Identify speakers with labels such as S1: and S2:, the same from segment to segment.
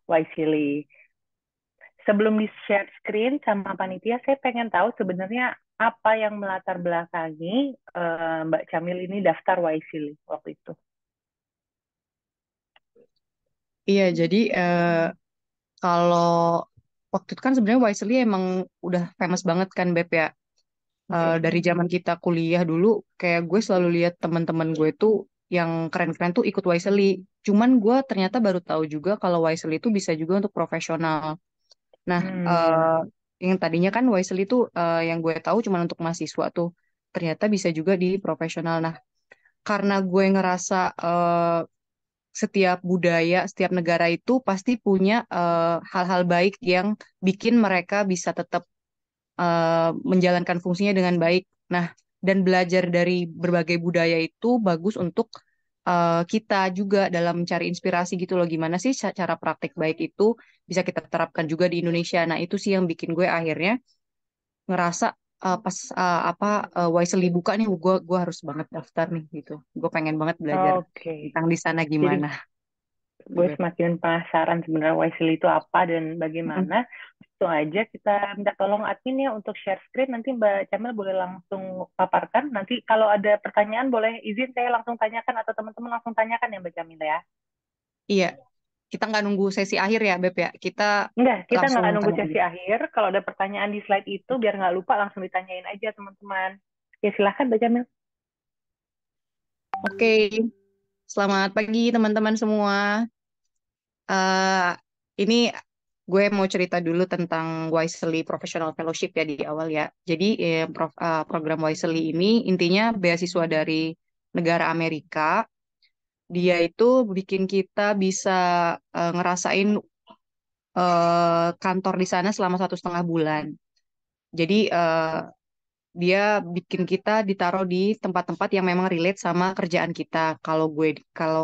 S1: Wisely. Sebelum di-share screen sama panitia, saya pengen tahu sebenarnya apa yang melatar belakangi Mbak Camil ini daftar Wisely waktu itu.
S2: Iya, jadi kalau waktu itu kan sebenarnya Wisely emang udah famous banget kan Beb ya.
S1: Oke.
S2: Dari zaman kita kuliah dulu, kayak gue selalu lihat teman-teman gue tuh yang keren-keren tuh ikut Wisely. Cuman gue ternyata baru tahu juga kalau Wisely itu bisa juga untuk profesional. Nah,
S1: Ya.
S2: yang tadinya kan Wisely itu yang gue tahu cuma untuk mahasiswa tuh, ternyata bisa juga di profesional. Nah, karena gue ngerasa setiap budaya, setiap negara itu pasti punya hal-hal baik yang bikin mereka bisa tetap menjalankan fungsinya dengan baik. Nah, dan belajar dari berbagai budaya itu bagus untuk kita juga dalam mencari inspirasi gitu loh. Gimana sih cara praktek baik itu bisa kita terapkan juga di Indonesia. Nah, itu sih yang bikin gue akhirnya ngerasa pas Wisely buka nih, gue harus banget daftar nih gitu. Gue pengen banget belajar
S1: Oke.
S2: tentang di sana
S1: Jadi
S2: gimana. Gitu,
S1: gue
S2: Beb.
S1: semakin penasaran sebenarnya Wisely itu apa dan
S2: Mm.
S1: bagaimana. Langsung aja kita minta tolong admin ya untuk share screen. Nanti Mbak Camil boleh langsung paparkan. Nanti kalau ada pertanyaan boleh izin saya langsung tanyakan atau teman-teman langsung tanyakan ya Mbak Camil ya.
S2: Iya, kita nggak nunggu sesi akhir ya, Beb ya. Kita
S1: Enggak, kita
S2: langsung
S1: nggak nunggu
S2: tanya aja.
S1: sesi akhir. Kalau ada pertanyaan di slide itu, biar nggak lupa langsung ditanyain aja teman-teman. Ya silahkan Mbak Camil.
S2: Oke, selamat pagi teman-teman semua. eh ini gue mau cerita dulu tentang Wisely Professional Fellowship ya di awal ya. Jadi program Wisely ini intinya beasiswa dari negara Amerika. Dia itu bikin kita bisa ngerasain kantor di sana selama 1,5 bulan. Jadi dia bikin kita ditaruh di tempat-tempat yang memang relate sama kerjaan kita. Kalau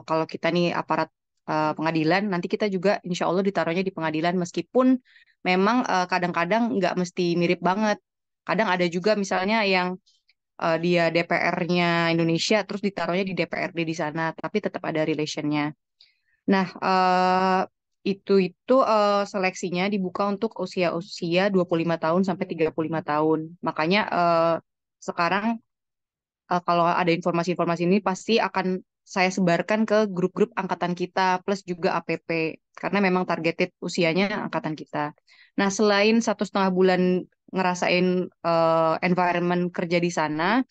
S2: kalau kita nih aparat pengadilan, nanti kita juga insya Allah ditaruhnya di pengadilan meskipun memang kadang-kadang nggak mesti mirip banget. Kadang ada juga misalnya yang dia DPR-nya Indonesia, terus ditaruhnya di DPRD di sana, tapi tetap ada relationnya. Nah, seleksinya dibuka untuk usia-usia 25 tahun sampai 35 tahun. Makanya sekarang kalau ada informasi-informasi ini pasti akan saya sebarkan ke grup-grup angkatan kita plus juga APP karena memang targeted usianya angkatan kita. Nah, selain 1,5 bulan ngerasain environment kerja di sana,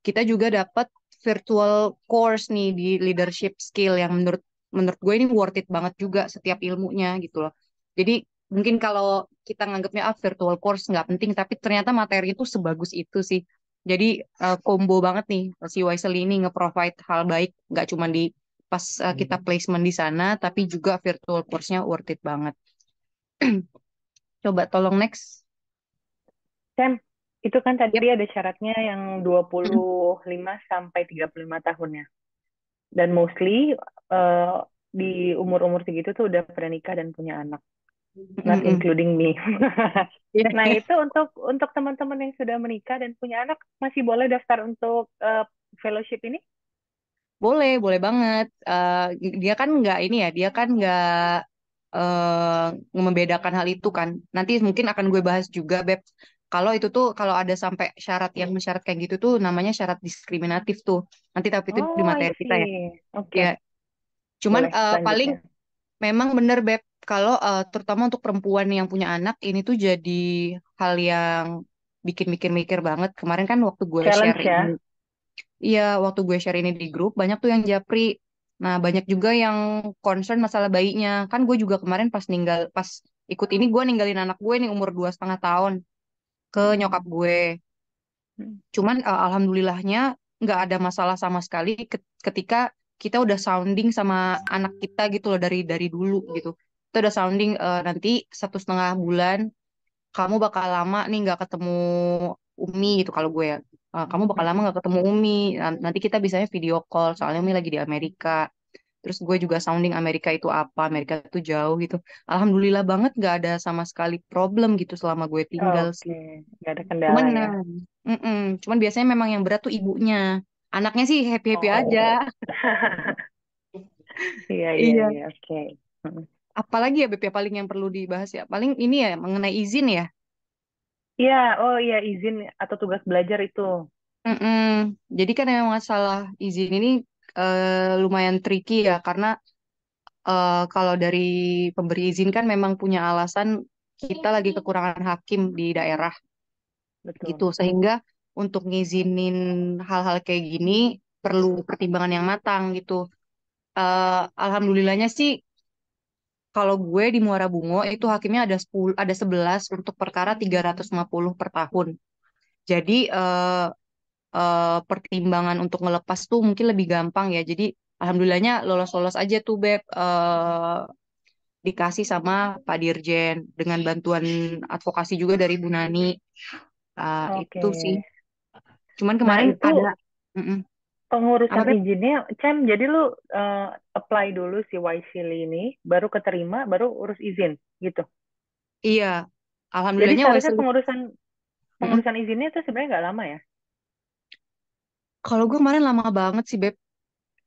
S2: kita juga dapat virtual course nih di leadership skill yang menurut menurut gue ini worth it banget juga setiap ilmunya gitu loh. Jadi mungkin kalau kita nganggapnya virtual course nggak penting, tapi ternyata materi itu sebagus itu sih. Jadi combo banget nih si Wisely ini nge-provide hal baik, nggak cuma di pas kita placement di sana, tapi juga virtual course-nya worth it banget. Coba tolong next.
S1: Sam, itu kan
S2: Yep.
S1: tadi ada syaratnya yang 25 sampai 35 tahunnya. Dan mostly eh, di umur-umur segitu tuh udah pernah nikah dan punya anak. Not
S2: Mm-mm.
S1: including me. Nah,
S2: Iya.
S1: itu untuk teman-teman yang sudah menikah dan punya anak masih boleh daftar untuk fellowship ini?
S2: Boleh banget. Dia kan nggak ini ya, dia kan nggak membedakan hal itu kan. Nanti mungkin akan gue bahas juga, Beb. Kalau itu tuh, kalau ada sampai syarat yang mensyarat kayak gitu tuh, namanya syarat diskriminatif tuh. Nanti tapi itu di
S1: Oh, I
S2: materi kita ya.
S1: see.
S2: Ya,
S1: Oke,
S2: cuman
S1: boleh
S2: paling
S1: selanjutnya.
S2: memang bener, Beb. Kalau terutama untuk perempuan yang punya anak, ini tuh jadi hal yang bikin mikir-mikir banget. Kemarin kan waktu gue
S1: Challenge
S2: share ini,
S1: ya.
S2: iya, waktu gue share ini di grup, banyak tuh yang japri. Nah, banyak juga yang concern masalah bayinya. Kan gue juga kemarin pas ikut ini, gue ninggalin anak gue nih umur 2,5 tahun ke nyokap
S1: Hmm.
S2: gue.
S1: Hmm.
S2: Cuman alhamdulillahnya nggak ada masalah sama sekali ketika kita udah sounding sama anak kita gitu loh dari dulu gitu. Kita udah sounding nanti 1,5 bulan kamu bakal lama nih nggak ketemu Umi gitu kalau gue ya. Kamu bakal lama nggak ketemu Umi. Nanti kita bisanya video call soalnya Umi lagi di Amerika. Terus gue juga sounding Amerika itu apa, Amerika itu jauh gitu. Alhamdulillah banget nggak ada sama sekali problem gitu selama gue tinggal
S1: Oke,
S2: sih.
S1: nggak ada
S2: Cuman
S1: kendala ya.
S2: cuman biasanya memang yang berat tuh ibunya. Anaknya sih happy happy aja.
S1: Oh, iya iya
S2: Iya.
S1: iya, oke. Hmm.
S2: apalagi ya Beb ya paling yang perlu dibahas ya. Paling ini ya mengenai izin ya.
S1: Iya, oh iya izin atau tugas belajar itu.
S2: Mm-mm. Jadi kan yang masalah izin ini lumayan tricky ya karena kalau dari pemberi izin kan memang punya alasan kita lagi kekurangan hakim di daerah gitu
S1: Betul.
S2: sehingga untuk ngizinin hal-hal kayak gini perlu pertimbangan yang matang gitu. Alhamdulillahnya sih kalau gue di Muara Bungo itu hakimnya ada 10, ada 11 untuk perkara 350 per tahun. Jadi pertimbangan untuk ngelepas tuh mungkin lebih gampang ya. Jadi alhamdulillahnya lolos-lolos aja tuh Beb, dikasih sama Pak Dirjen dengan bantuan advokasi juga dari Bu Nani.
S1: Oke.
S2: Itu sih. Cuman
S1: Nah,
S2: kemarin
S1: itu
S2: ada. Mm-mm. Apa
S1: pengurusan
S2: Beb?
S1: izinnya, Cem, jadi lu apply dulu si Wisely ini, baru keterima, baru urus izin, gitu.
S2: Iya,
S1: Jadi
S2: alhamdulillahnya
S1: seharusnya
S2: Wesley.
S1: pengurusan
S2: Mm-mm.
S1: pengurusan izinnya itu sebenarnya nggak lama ya?
S2: Kalau gue kemarin lama banget sih Beb.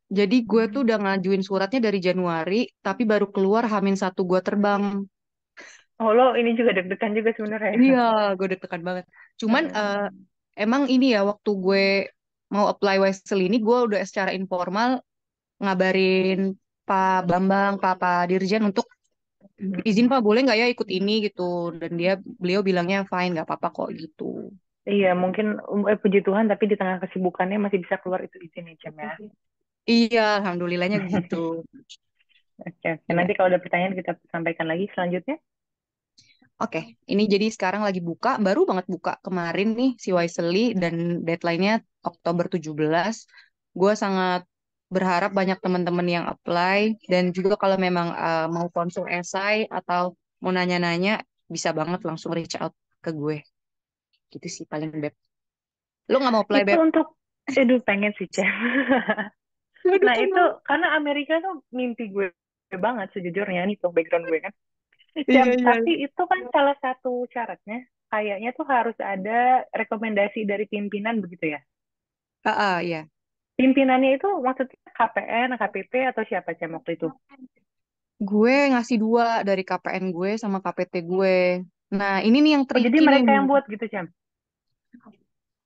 S2: Jadi gue tuh
S1: Hmm.
S2: udah ngajuin suratnya dari Januari, tapi baru keluar H-1 gue terbang.
S1: Oh, lo ini juga deg-degan juga sebenarnya ya?
S2: Iya, gue deg-degan banget. Cuman emang ini ya waktu gue mau apply Wesley ini gue udah secara informal ngabarin Pak Bambang, Pak Dirjen untuk izin Pak boleh nggak ya ikut ini gitu. Dan beliau bilangnya fine nggak apa-apa kok gitu.
S1: Iya, mungkin puji Tuhan, tapi di tengah kesibukannya masih bisa keluar itu izin ya, Cem ya.
S2: Iya, alhamdulillahnya gitu.
S1: Oke, oke.
S2: Iya.
S1: Nanti kalau ada pertanyaan kita sampaikan lagi selanjutnya.
S2: Oke, ini jadi sekarang lagi buka, baru banget buka kemarin nih si Wisely dan deadline-nya Oktober 17. Gue sangat berharap banyak teman-teman yang apply dan juga kalau memang mau konsul esai atau mau nanya-nanya bisa banget langsung reach out ke gue. Gitu sih paling Beb. Lu nggak mau apply
S1: Itu
S2: Beb?
S1: untuk, aduh pengen sih, Cem.
S2: Waduh,
S1: Nah, itu
S2: kenapa?
S1: karena Amerika tuh mimpi gue banget sejujurnya nih tuh background gue kan.
S2: Iya,
S1: Cem,
S2: iya.
S1: tapi itu kan salah satu syaratnya kayaknya tuh harus ada rekomendasi dari pimpinan begitu ya.
S2: Iya.
S1: Pimpinannya itu maksudnya KPN, KPP atau siapa Cem waktu itu?
S2: Gue ngasih dua dari KPN gue sama KPT gue. Nah, ini nih yang
S1: Oh, jadi
S2: tricky nih.
S1: mereka yang buat gitu, Cem?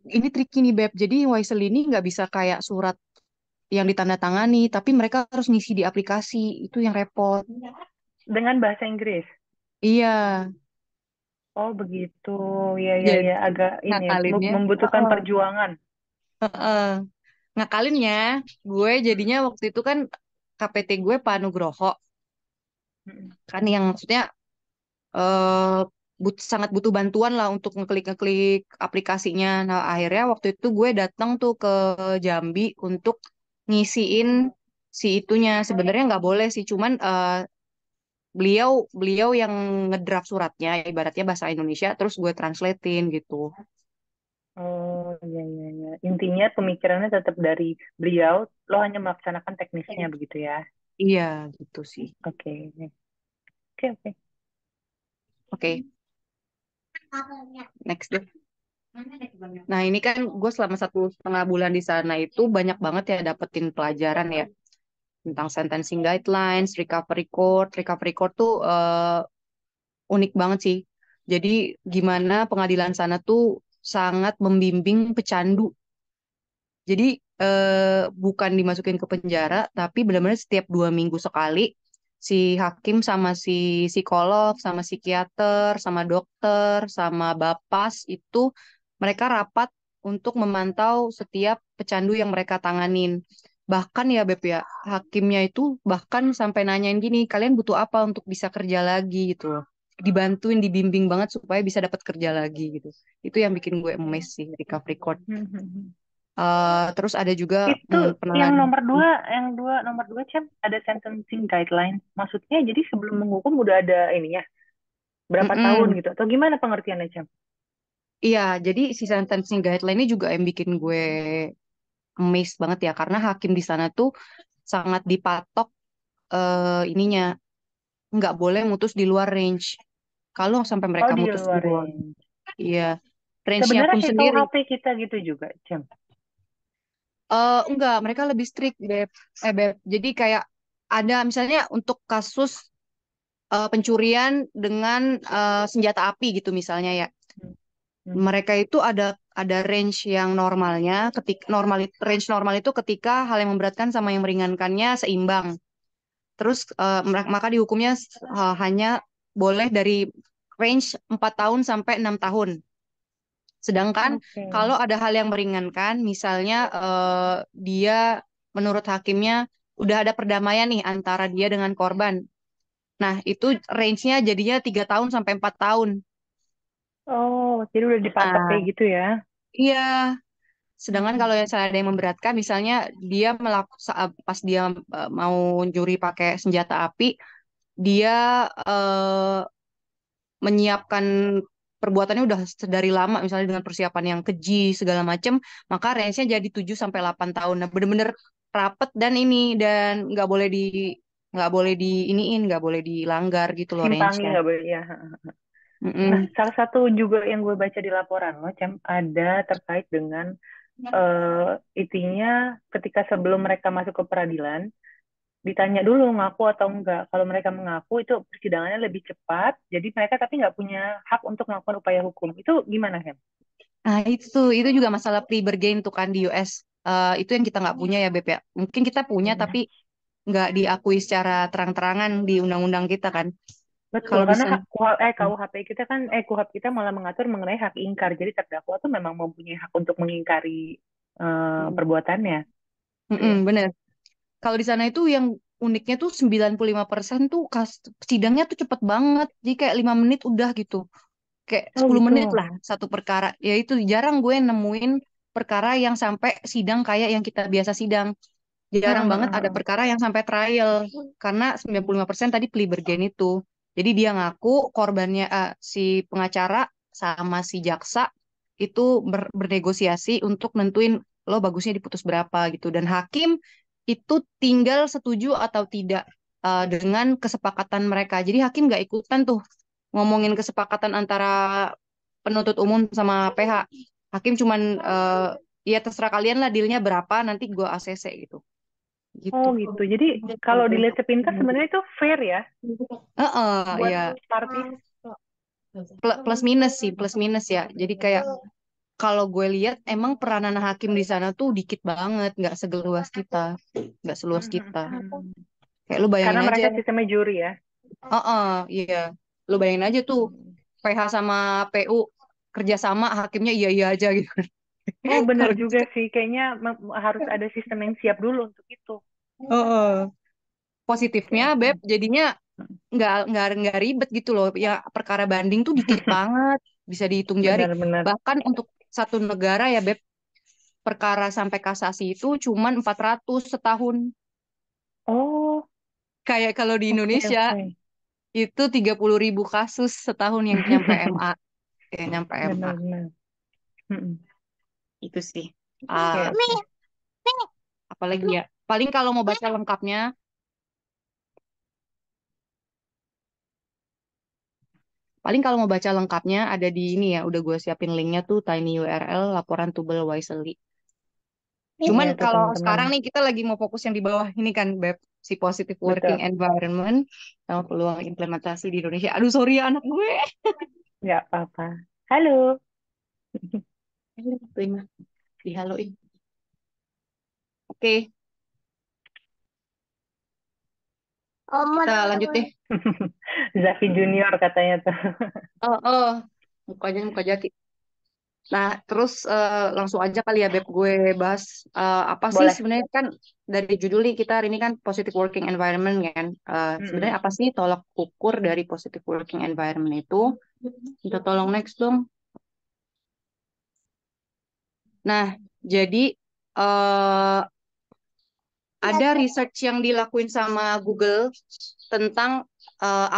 S2: Ini tricky nih, Beb. Jadi Wisely ini nggak bisa kayak surat yang ditandatangani, tapi mereka harus ngisi di aplikasi. Itu yang repot.
S1: Dengan bahasa Inggris.
S2: Iya,
S1: Oh, begitu. Ya, ya, ya.
S2: jadi
S1: Agak ini ya,
S2: ngakalinnya,
S1: membutuhkan
S2: heeh,
S1: perjuangan.
S2: heeh. Ngakalinnya, gue jadinya
S1: Mm-mm.
S2: waktu itu kan KPT gue Pak Nugroho,
S1: Mm-mm.
S2: kan yang maksudnya eh sangat butuh bantuan lah untuk ngeklik-ngeklik aplikasinya. Nah, akhirnya waktu itu gue datang tuh ke Jambi untuk ngisiin si itunya. Sebenarnya nggak boleh sih, cuman beliau beliau yang ngedraft suratnya, ibaratnya bahasa Indonesia, terus gue translatein gitu.
S1: Oh, ya, ya, ya. Intinya pemikirannya tetap dari beliau, lo hanya melaksanakan teknisnya begitu ya.
S2: Iya, gitu sih.
S1: Oke, oke, oke.
S2: Oke, next deh. Nah, ini kan gue selama 1,5 bulan di sana itu banyak banget ya dapetin pelajaran ya tentang sentencing guidelines, recovery court. Recovery court tuh unik banget sih. Jadi gimana pengadilan sana tuh sangat membimbing pecandu. Jadi bukan dimasukin ke penjara, tapi benar-benar setiap 2 minggu sekali si hakim sama si psikolog, sama psikiater, sama dokter, sama bapas itu mereka rapat untuk memantau setiap pecandu yang mereka tanganin. Bahkan ya Beb ya, hakimnya itu bahkan sampai nanyain gini, kalian butuh apa untuk bisa kerja lagi gitu loh. Dibantuin, dibimbing banget supaya bisa dapat kerja lagi gitu. Itu yang bikin gue amazed sih di Capricorn.
S1: Hmm.
S2: Terus ada juga
S1: Itu yang
S2: penelan.
S1: nomor dua, Cem, ada sentencing guidelines. Maksudnya jadi sebelum menghukum udah ada ininya, berapa tahun
S2: Mm-mm.
S1: gitu. Atau gimana pengertiannya, Cem?
S2: Iya, jadi si sentencing guideline ini juga yang bikin gue amazed banget ya, karena hakim di sana tuh sangat dipatok ininya, nggak boleh mutus di luar range. Kalau sampai
S1: Oh,
S2: mereka
S1: di
S2: mutus di
S1: luar
S2: luar,
S1: range.
S2: iya, range-nya
S1: Sebenarnya
S2: pun
S1: kayak
S2: sendiri.
S1: KUHP kita gitu juga, Cem.
S2: Enggak, mereka lebih strict, Beb. Beb. Jadi kayak ada misalnya untuk kasus pencurian dengan senjata api gitu misalnya ya.
S1: Hmm. Hmm.
S2: Mereka itu ada range yang normalnya, range normal itu ketika hal yang memberatkan sama yang meringankannya seimbang. Terus maka dihukumnya hanya boleh dari range 4 tahun sampai 6 tahun. Sedangkan
S1: Oke.
S2: kalau ada hal yang meringankan, misalnya dia menurut hakimnya udah ada perdamaian nih antara dia dengan korban. Nah, itu range-nya jadinya 3 tahun sampai 4 tahun.
S1: Oh, jadi udah dipatok
S2: Nah,
S1: kayak gitu ya?
S2: iya. Sedangkan
S1: Hmm.
S2: kalau yang saya ada yang memberatkan, misalnya dia pas dia mau nyuri pakai senjata api, dia eh, menyiapkan perbuatannya udah dari lama, misalnya dengan persiapan yang keji segala macam, maka range-nya jadi 7 sampai 8 tahun. Nah, bener-bener rapet dan ini dan nggak boleh di iniin, nggak boleh dilanggar gitu loh
S1: Simpangi
S2: range-nya.
S1: nggak boleh ya. Nah,
S2: Mm-mm.
S1: salah satu juga yang gue baca di laporan lo, Cem, ada terkait dengan intinya ketika sebelum mereka masuk ke peradilan, ditanya dulu ngaku atau enggak. Kalau mereka mengaku itu persidangannya lebih cepat, jadi mereka tapi nggak punya hak untuk melakukan upaya hukum. Itu gimana, Hem?
S2: Nah, itu juga masalah plea bargain tuh kan di US. Itu yang kita nggak punya ya, Beb ya. Mungkin kita punya
S1: Hmm.
S2: tapi nggak diakui secara terang-terangan di undang-undang kita kan.
S1: Betul,
S2: Kalau
S1: karena
S2: bisa.
S1: KUHP kita kan, KUHP kita malah mengatur mengenai hak ingkar. Jadi terdakwa tuh memang mempunyai hak untuk mengingkari perbuatannya. Gitu
S2: Mm-mm,
S1: ya.
S2: bener. Kalau di sana itu yang uniknya tuh 95% tuh sidangnya tuh cepet banget. Jadi kayak 5 menit udah gitu. Kayak
S1: Oh
S2: 10
S1: gitu.
S2: menit lah satu perkara. Ya itu jarang gue nemuin perkara yang sampai sidang kayak yang kita biasa sidang. Jarang banget ada perkara yang sampai trial. Karena 95% tadi plea bargain itu. Jadi dia ngaku korbannya si pengacara sama si jaksa itu bernegosiasi untuk nentuin lo bagusnya diputus berapa gitu. Dan hakim itu tinggal setuju atau tidak dengan kesepakatan mereka. Jadi hakim nggak ikutan tuh ngomongin kesepakatan antara penuntut umum sama PH. Hakim cuman ya terserah kalian lah dealnya berapa nanti gue ACC gitu.
S1: Oh
S2: Gitu.
S1: gitu. Jadi kalau dilihat sepintas sebenarnya itu fair ya
S2: Heeh,
S1: buat
S2: ya.
S1: parties.
S2: Plus minus sih, plus minus ya. Jadi kayak kalau gue lihat emang peranan hakim di sana tuh dikit banget, nggak segeluas kita, nggak seluas kita. Kayak lu
S1: Karena
S2: bayangin aja.
S1: mereka sistemnya juri ya.
S2: Heeh, iya. Lu bayangin aja tuh
S1: Hmm.
S2: PH sama PU kerjasama hakimnya iya iya aja gitu.
S1: Oh benar
S2: Kalau
S1: juga
S2: gitu.
S1: sih. Kayaknya harus ada sistem yang siap dulu untuk itu.
S2: Heeh.
S1: Oke
S2: Positifnya
S1: oke.
S2: Beb jadinya nggak ribet gitu loh. Ya perkara banding tuh dikit banget, bisa dihitung jari.
S1: Benar-benar.
S2: Bahkan untuk satu negara ya Beb, perkara sampai kasasi itu cuman 400 setahun.
S1: Oh
S2: Kayak kalau di
S1: oke
S2: Indonesia
S1: oke.
S2: itu 30.000 kasus setahun yang nyampe MA. Ya, nyampe MA.
S1: Benar-benar. Mm-mm.
S2: Itu sih.
S1: Oke
S2: Ah,
S1: oke.
S2: apalagi ya. Paling kalau mau baca lengkapnya, paling kalau mau baca lengkapnya ada di ini ya. Udah gue siapin linknya tuh Tiny URL laporan Tubal Wisely.
S1: Ya
S2: Cuman
S1: tuh
S2: kalau
S1: teman-teman.
S2: sekarang nih kita lagi mau fokus yang di bawah ini kan, Beb, si positive working
S1: Betul.
S2: environment sama peluang implementasi di Indonesia. Aduh, sorry ya anak gue.
S1: Nggak apa-apa. Halo.
S2: Terima, dihaloin. Oke, kita lanjut deh.
S1: Zafi Junior katanya tuh.
S2: Oh, mukanya muka jati. Nah, terus langsung aja kali ya, Beb, gue bahas apa sih
S1: Boleh.
S2: sebenarnya kan dari judul nih kita hari ini kan positive working environment kan. Sebenarnya
S1: Mm-mm.
S2: apa sih tolak ukur dari positive working environment itu? Kita tolong next dong. Nah, jadi eh, ada research yang dilakuin sama Google tentang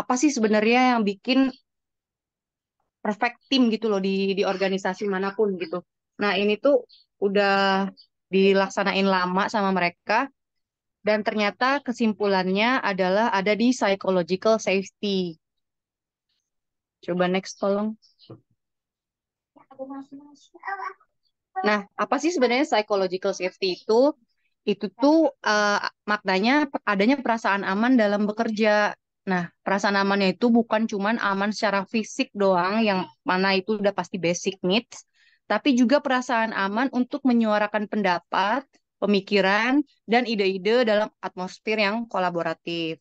S2: apa sih sebenarnya yang bikin perfect team gitu loh di organisasi manapun gitu. Nah, ini tuh udah dilaksanain lama sama mereka dan ternyata kesimpulannya adalah ada di psychological safety. Coba next tolong. Nah, apa sih sebenarnya psychological safety itu? Itu tuh maknanya adanya perasaan aman dalam bekerja. Nah, perasaan amannya itu bukan cuman aman secara fisik doang, yang mana itu udah pasti basic needs, tapi juga perasaan aman untuk menyuarakan pendapat, pemikiran, dan ide-ide dalam atmosfer yang kolaboratif.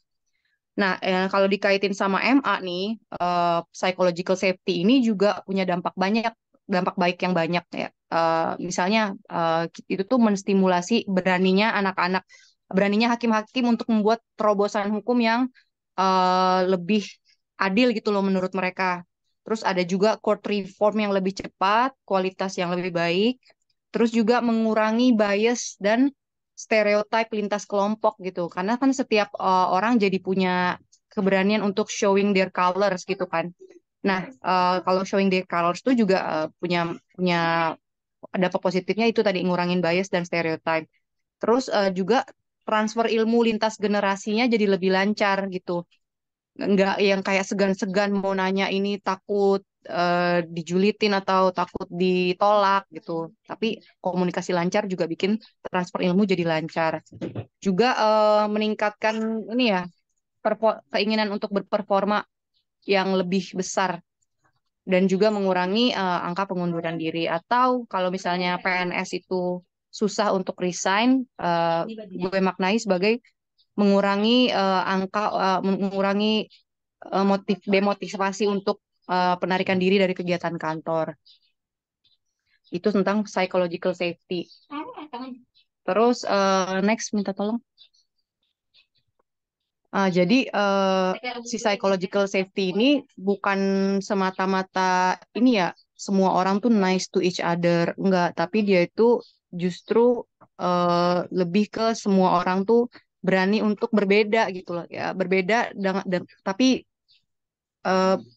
S2: Nah, kalau dikaitin sama MA nih, psychological safety ini juga punya dampak baik yang banyak ya. Misalnya, itu tuh menstimulasi beraninya hakim-hakim untuk membuat terobosan hukum yang lebih adil gitu loh menurut mereka. Terus ada juga court reform yang lebih cepat, kualitas yang lebih baik, terus juga mengurangi bias dan stereotip lintas kelompok gitu. Karena kan setiap orang jadi punya keberanian untuk showing their colors gitu kan. Nah, kalau showing their colors itu juga punya punya dampak positifnya itu tadi ngurangin bias dan stereotip. Terus juga transfer ilmu lintas generasinya jadi lebih lancar gitu. Nggak yang kayak segan-segan mau nanya ini takut dijulitin atau takut ditolak gitu. Tapi komunikasi lancar juga bikin transfer ilmu jadi lancar. Juga meningkatkan ini ya keinginan untuk berperforma yang lebih besar dan juga mengurangi angka pengunduran diri. Atau kalau misalnya PNS itu susah untuk resign, gue maknai sebagai mengurangi demotivasi untuk penarikan diri dari kegiatan kantor. Itu tentang psychological safety. Terus next minta tolong. Jadi si psychological safety ini bukan semata-mata ini ya semua orang tuh nice to each other, enggak, tapi dia itu justru lebih ke semua orang tuh berani untuk berbeda gitu loh ya, berbeda tapi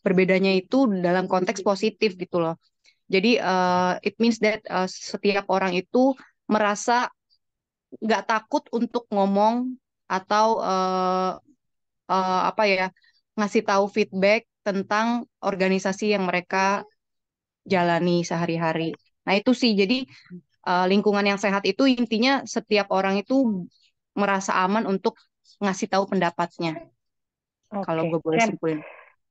S2: berbedanya itu dalam konteks positif gitu loh. Jadi it means that setiap orang itu merasa nggak takut untuk ngomong atau apa ya ngasih tahu feedback tentang organisasi yang mereka jalani sehari-hari. Nah itu sih jadi lingkungan yang sehat itu intinya setiap orang itu merasa aman untuk ngasih tahu pendapatnya. Kalau
S1: Oke,
S2: gue boleh
S1: Cem.
S2: simpulin.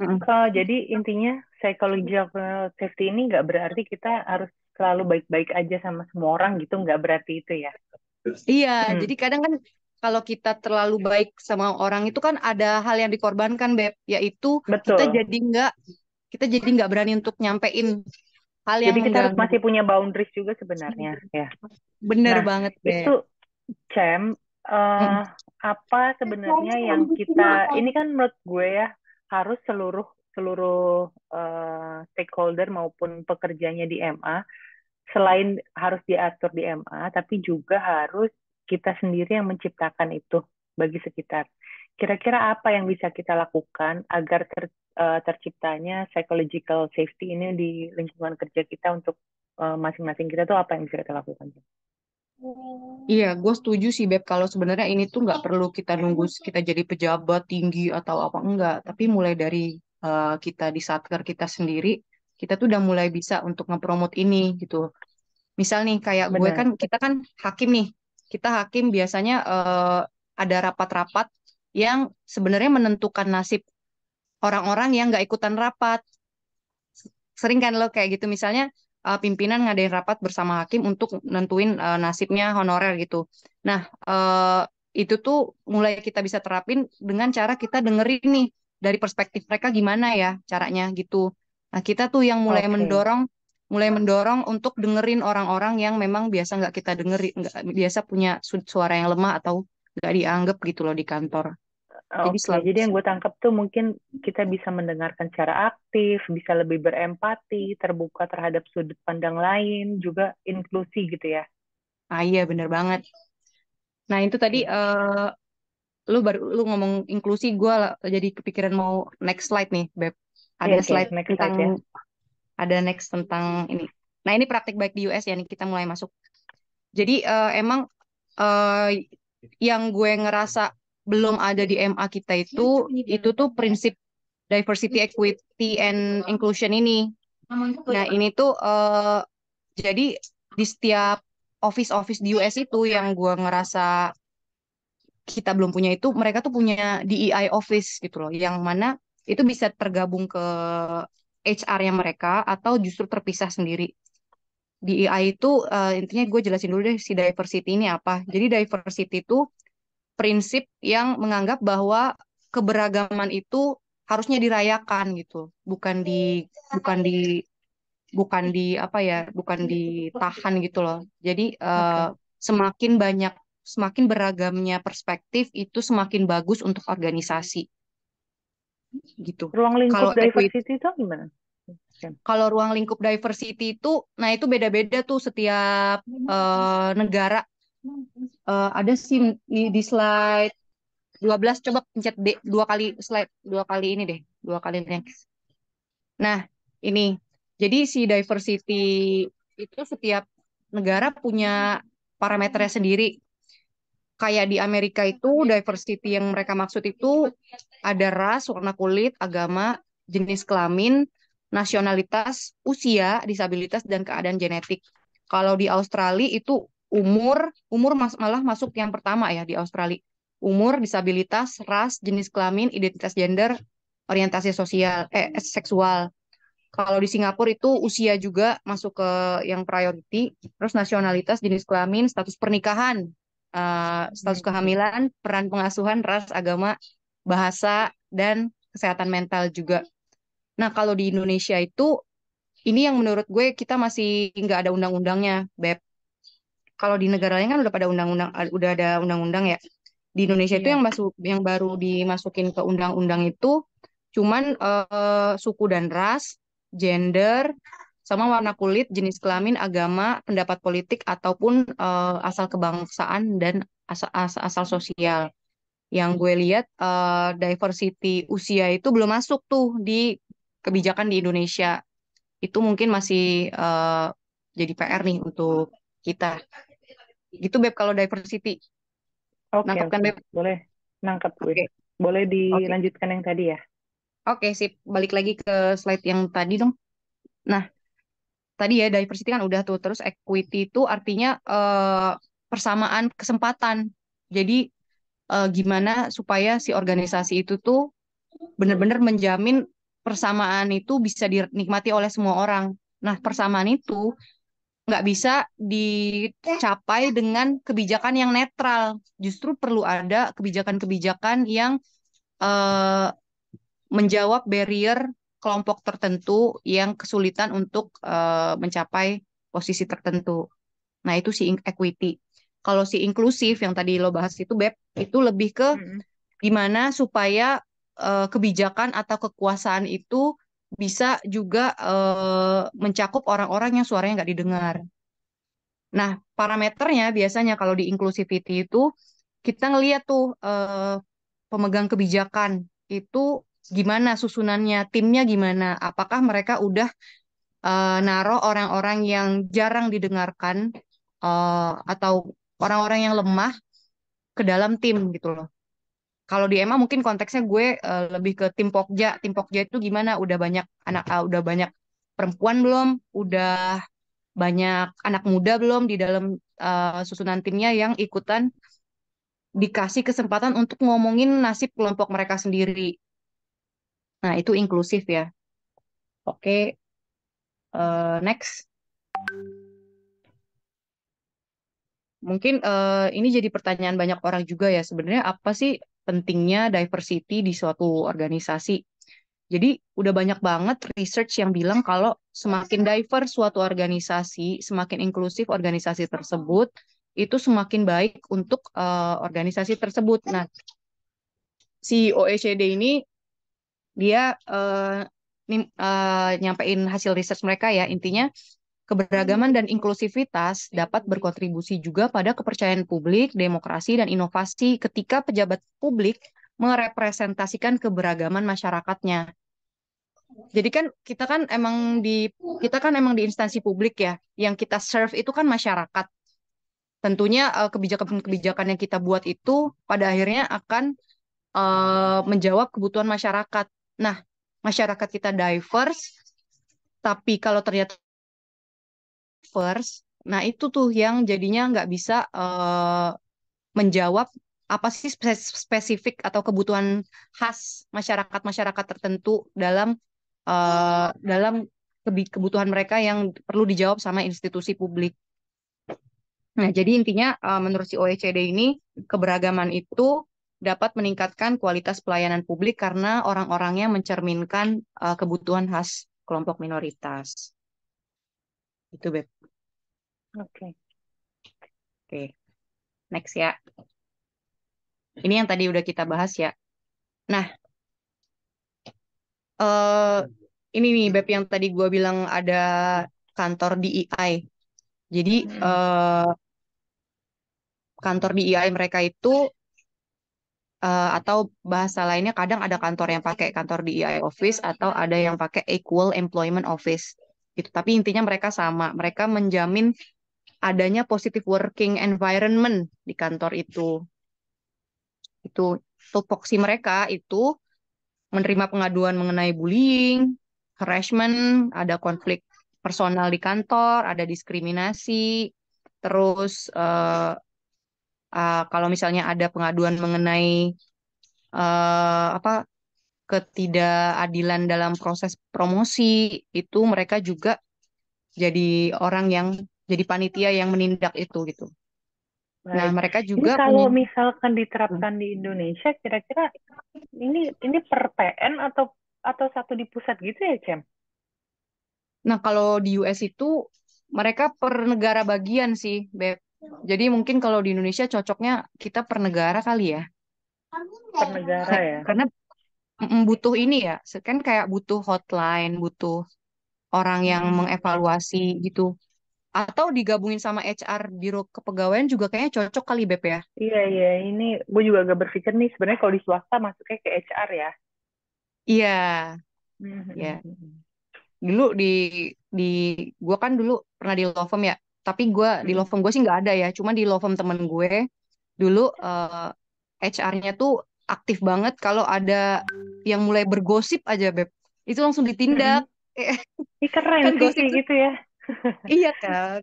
S2: Mm-mm.
S1: Jadi intinya psychological safety ini nggak berarti kita harus selalu baik-baik aja sama semua orang gitu, nggak berarti itu ya.
S2: Iya,
S1: Hmm,
S2: jadi kadang kan kalau kita terlalu baik sama orang itu kan ada hal yang dikorbankan, Beb, yaitu kita
S1: betul.
S2: jadi nggak kita jadi nggak berani untuk nyampein hal yang
S1: Jadi kita harus
S2: mengganggu.
S1: masih punya boundaries juga sebenarnya ya.
S2: Bener
S1: Nah,
S2: banget,
S1: itu
S2: Beb.
S1: Cem,
S2: Mm-mm.
S1: apa sebenarnya yang kita ini kan menurut gue ya harus seluruh seluruh stakeholder maupun pekerjanya di MA selain harus diatur di MA, tapi juga harus kita sendiri yang menciptakan itu bagi sekitar. Kira-kira apa yang bisa kita lakukan agar terciptanya psychological safety ini di lingkungan kerja kita untuk masing-masing kita tuh apa yang bisa kita lakukan?
S2: Iya, gue setuju sih, Beb. Kalau sebenarnya ini tuh nggak perlu kita nunggu kita jadi pejabat tinggi atau apa enggak. Tapi mulai dari kita di satker kita sendiri, kita tuh udah mulai bisa untuk ngepromot ini gitu. Misal nih, kayak gue kan,
S1: Benar.
S2: kita kan hakim nih. Kita hakim biasanya ada rapat-rapat yang sebenarnya menentukan nasib orang-orang yang nggak ikutan rapat. Sering kan lo kayak gitu, misalnya pimpinan ngadain rapat bersama hakim untuk nentuin nasibnya honorer gitu. Nah, itu tuh mulai kita bisa terapin dengan cara kita dengerin nih dari perspektif mereka gimana ya caranya gitu. Nah, kita tuh yang
S1: Oke.
S2: mulai mendorong untuk dengerin orang-orang yang memang biasa nggak kita dengerin, nggak biasa punya suara yang lemah atau nggak dianggap gitu loh di kantor. Jadi
S1: Oke,
S2: selalu.
S1: jadi yang gue tangkap tuh mungkin kita bisa mendengarkan secara aktif, bisa lebih berempati, terbuka terhadap sudut pandang lain, juga inklusi gitu ya.
S2: Ah iya bener banget. Nah itu tadi
S1: Oke.
S2: lu ngomong inklusi, gue jadi kepikiran mau next slide nih, Beb.
S1: Iya,
S2: Ada
S1: oke,
S2: slide
S1: next
S2: tentang
S1: slide ya.
S2: ada next tentang ini. Nah ini praktik baik di US ya nih kita mulai masuk. Jadi emang eh, yang gue ngerasa belum ada di MA kita itu tuh prinsip diversity, equity, and inclusion ini. Nah ini tuh jadi di setiap office-office di US itu yang gue ngerasa kita belum punya itu, mereka tuh punya DEI office gitu loh, yang mana itu bisa tergabung ke HR-nya mereka atau justru terpisah sendiri. DEI itu intinya gue jelasin dulu deh si diversity ini apa. Jadi diversity itu prinsip yang menganggap bahwa keberagaman itu harusnya dirayakan gitu, bukan di bukan di apa ya, bukan ditahan gitu loh. Jadi
S1: Oke.
S2: semakin banyak, semakin beragamnya perspektif itu semakin bagus untuk organisasi gitu.
S1: Ruang lingkup
S2: Kalau equity,
S1: diversity itu gimana? Oke.
S2: kalau ruang lingkup diversity itu, nah itu beda-beda tuh setiap negara. Ada sih di slide 12, coba pencet D dua kali, slide dua kali ini deh, dua kali next. Nah, ini. Jadi si diversity itu setiap negara punya parameternya sendiri. Kayak di Amerika itu diversity yang mereka maksud itu ada ras, warna kulit, agama, jenis kelamin, nasionalitas, usia, disabilitas, dan keadaan genetik. Kalau di Australia itu malah masuk yang pertama ya di Australia. Umur, disabilitas, ras, jenis kelamin, identitas gender, orientasi sosial, seksual. Kalau di Singapura itu usia juga masuk ke yang priority, terus nasionalitas, jenis kelamin, status pernikahan, status
S1: Hmm.
S2: kehamilan, peran pengasuhan, ras, agama, bahasa, dan kesehatan mental juga. Nah, kalau di Indonesia itu, ini yang menurut gue kita masih nggak ada undang-undangnya, Beb. Kalau di negara lain kan udah pada undang-undang, udah ada undang-undang ya. Di Indonesia itu
S1: Iya.
S2: yang baru dimasukin ke undang-undang itu cuman suku dan ras, gender, sama warna kulit, jenis kelamin, agama, pendapat politik ataupun asal kebangsaan dan asal sosial. Yang gue lihat diversity usia itu belum masuk tuh di kebijakan di Indonesia. Itu mungkin masih jadi PR nih untuk kita. Gitu Beb kalau diversity.
S1: Oke,
S2: Nangkep kan
S1: oke.
S2: Beb?
S1: Boleh. Nangkep gue.
S2: Oke.
S1: Boleh
S2: Oke.
S1: dilanjutkan yang tadi ya?
S2: Oke, sip. Balik lagi ke slide yang tadi dong. Nah, tadi ya diversity kan udah tuh. Terus equity itu artinya persamaan kesempatan. Jadi gimana supaya si organisasi itu tuh benar-benar menjamin persamaan itu bisa dinikmati oleh semua orang. Nah, persamaan itu nggak bisa dicapai dengan kebijakan yang netral. Justru perlu ada kebijakan-kebijakan yang eh, menjawab barrier kelompok tertentu yang kesulitan untuk mencapai posisi tertentu. Nah, itu si equity. Kalau si inklusif yang tadi lo bahas itu, Beb, itu lebih ke
S1: Mm-mm.
S2: gimana supaya kebijakan atau kekuasaan itu bisa juga mencakup orang-orang yang suaranya nggak didengar. Nah, parameternya biasanya kalau di inclusivity itu kita ngeliat tuh pemegang kebijakan itu gimana susunannya, timnya gimana, apakah mereka udah naruh orang-orang yang jarang didengarkan atau orang-orang yang lemah ke dalam tim gitu loh. Kalau di EMA mungkin konteksnya gue lebih ke tim Pokja. Tim Pokja itu gimana? Udah banyak perempuan belum? Udah banyak anak muda belum di dalam susunan timnya yang ikutan dikasih kesempatan untuk ngomongin nasib kelompok mereka sendiri. Nah, itu inklusif ya. Oke, next. Mungkin ini jadi pertanyaan banyak orang juga ya. Sebenarnya apa sih pentingnya diversity di suatu organisasi? Jadi udah banyak banget research yang bilang kalau semakin diverse suatu organisasi, semakin inklusif organisasi tersebut, itu semakin baik untuk organisasi tersebut. Nah, si OECD ini dia nyampein hasil research mereka ya, intinya keberagaman dan inklusivitas dapat berkontribusi juga pada kepercayaan publik, demokrasi, dan inovasi ketika pejabat publik merepresentasikan keberagaman masyarakatnya. Jadi kan kita kan emang di instansi publik ya, yang kita serve itu kan masyarakat. Tentunya kebijakan-kebijakan yang kita buat itu pada akhirnya akan menjawab kebutuhan masyarakat. Nah, masyarakat kita diverse, tapi kalau ternyata diverse, nah itu tuh yang jadinya nggak bisa menjawab apa sih spesifik atau kebutuhan khas masyarakat-masyarakat tertentu dalam kebutuhan mereka yang perlu dijawab sama institusi publik. Nah, jadi intinya menurut si OECD ini keberagaman itu dapat meningkatkan kualitas pelayanan publik karena orang-orangnya mencerminkan kebutuhan khas kelompok minoritas. Itu, Beb.
S1: Oke.
S2: Oke, next ya. Ini yang tadi udah kita bahas ya. Nah, eh ini nih, Beb, yang tadi gue bilang ada kantor DEI. Jadi,
S1: Mm-mm.
S2: kantor DEI mereka itu atau bahasa lainnya kadang ada kantor yang pakai kantor DEI office atau ada yang pakai equal employment office gitu. Tapi intinya mereka sama. Mereka menjamin adanya positive working environment di kantor itu. Itu tupoksi mereka itu menerima pengaduan mengenai bullying, harassment, ada konflik personal di kantor, ada diskriminasi, terus kalau misalnya ada pengaduan mengenai apa ketidakadilan dalam proses promosi itu mereka juga jadi orang yang jadi panitia yang menindak itu gitu. Nah,
S1: Baik.
S2: mereka
S1: Ini
S2: juga
S1: kalau
S2: punya.
S1: misalkan diterapkan di Indonesia, kira-kira ini per PN atau satu di pusat gitu ya, Cem?
S2: Nah, kalau di US itu mereka per negara bagian sih, Beb. Jadi mungkin kalau di Indonesia cocoknya kita per negara kali ya.
S1: Per negara ya?
S2: Karena butuh ini ya, kan kayak butuh hotline, butuh orang yang
S1: Mm-mm.
S2: mengevaluasi gitu. Atau digabungin sama HR Biro Kepegawaian juga kayaknya cocok kali Beb ya.
S1: Iya, iya. Ini gue juga agak berpikir nih, sebenarnya kalau di swasta masuknya ke HR ya.
S2: Iya, ya.
S1: Mhm.
S2: Dulu di gua kan dulu pernah di law firm ya. Tapi gua di law
S1: Mm-mm.
S2: firm gue sih nggak ada ya. Cuma di law firm temen gue dulu HR-nya tuh aktif banget kalau ada yang mulai bergosip aja Beb. Itu langsung ditindak.
S1: Mm-mm. Ih, keren
S2: Kan
S1: sih
S2: gosip
S1: kayak
S2: tuh
S1: gitu ya.
S2: iya kan.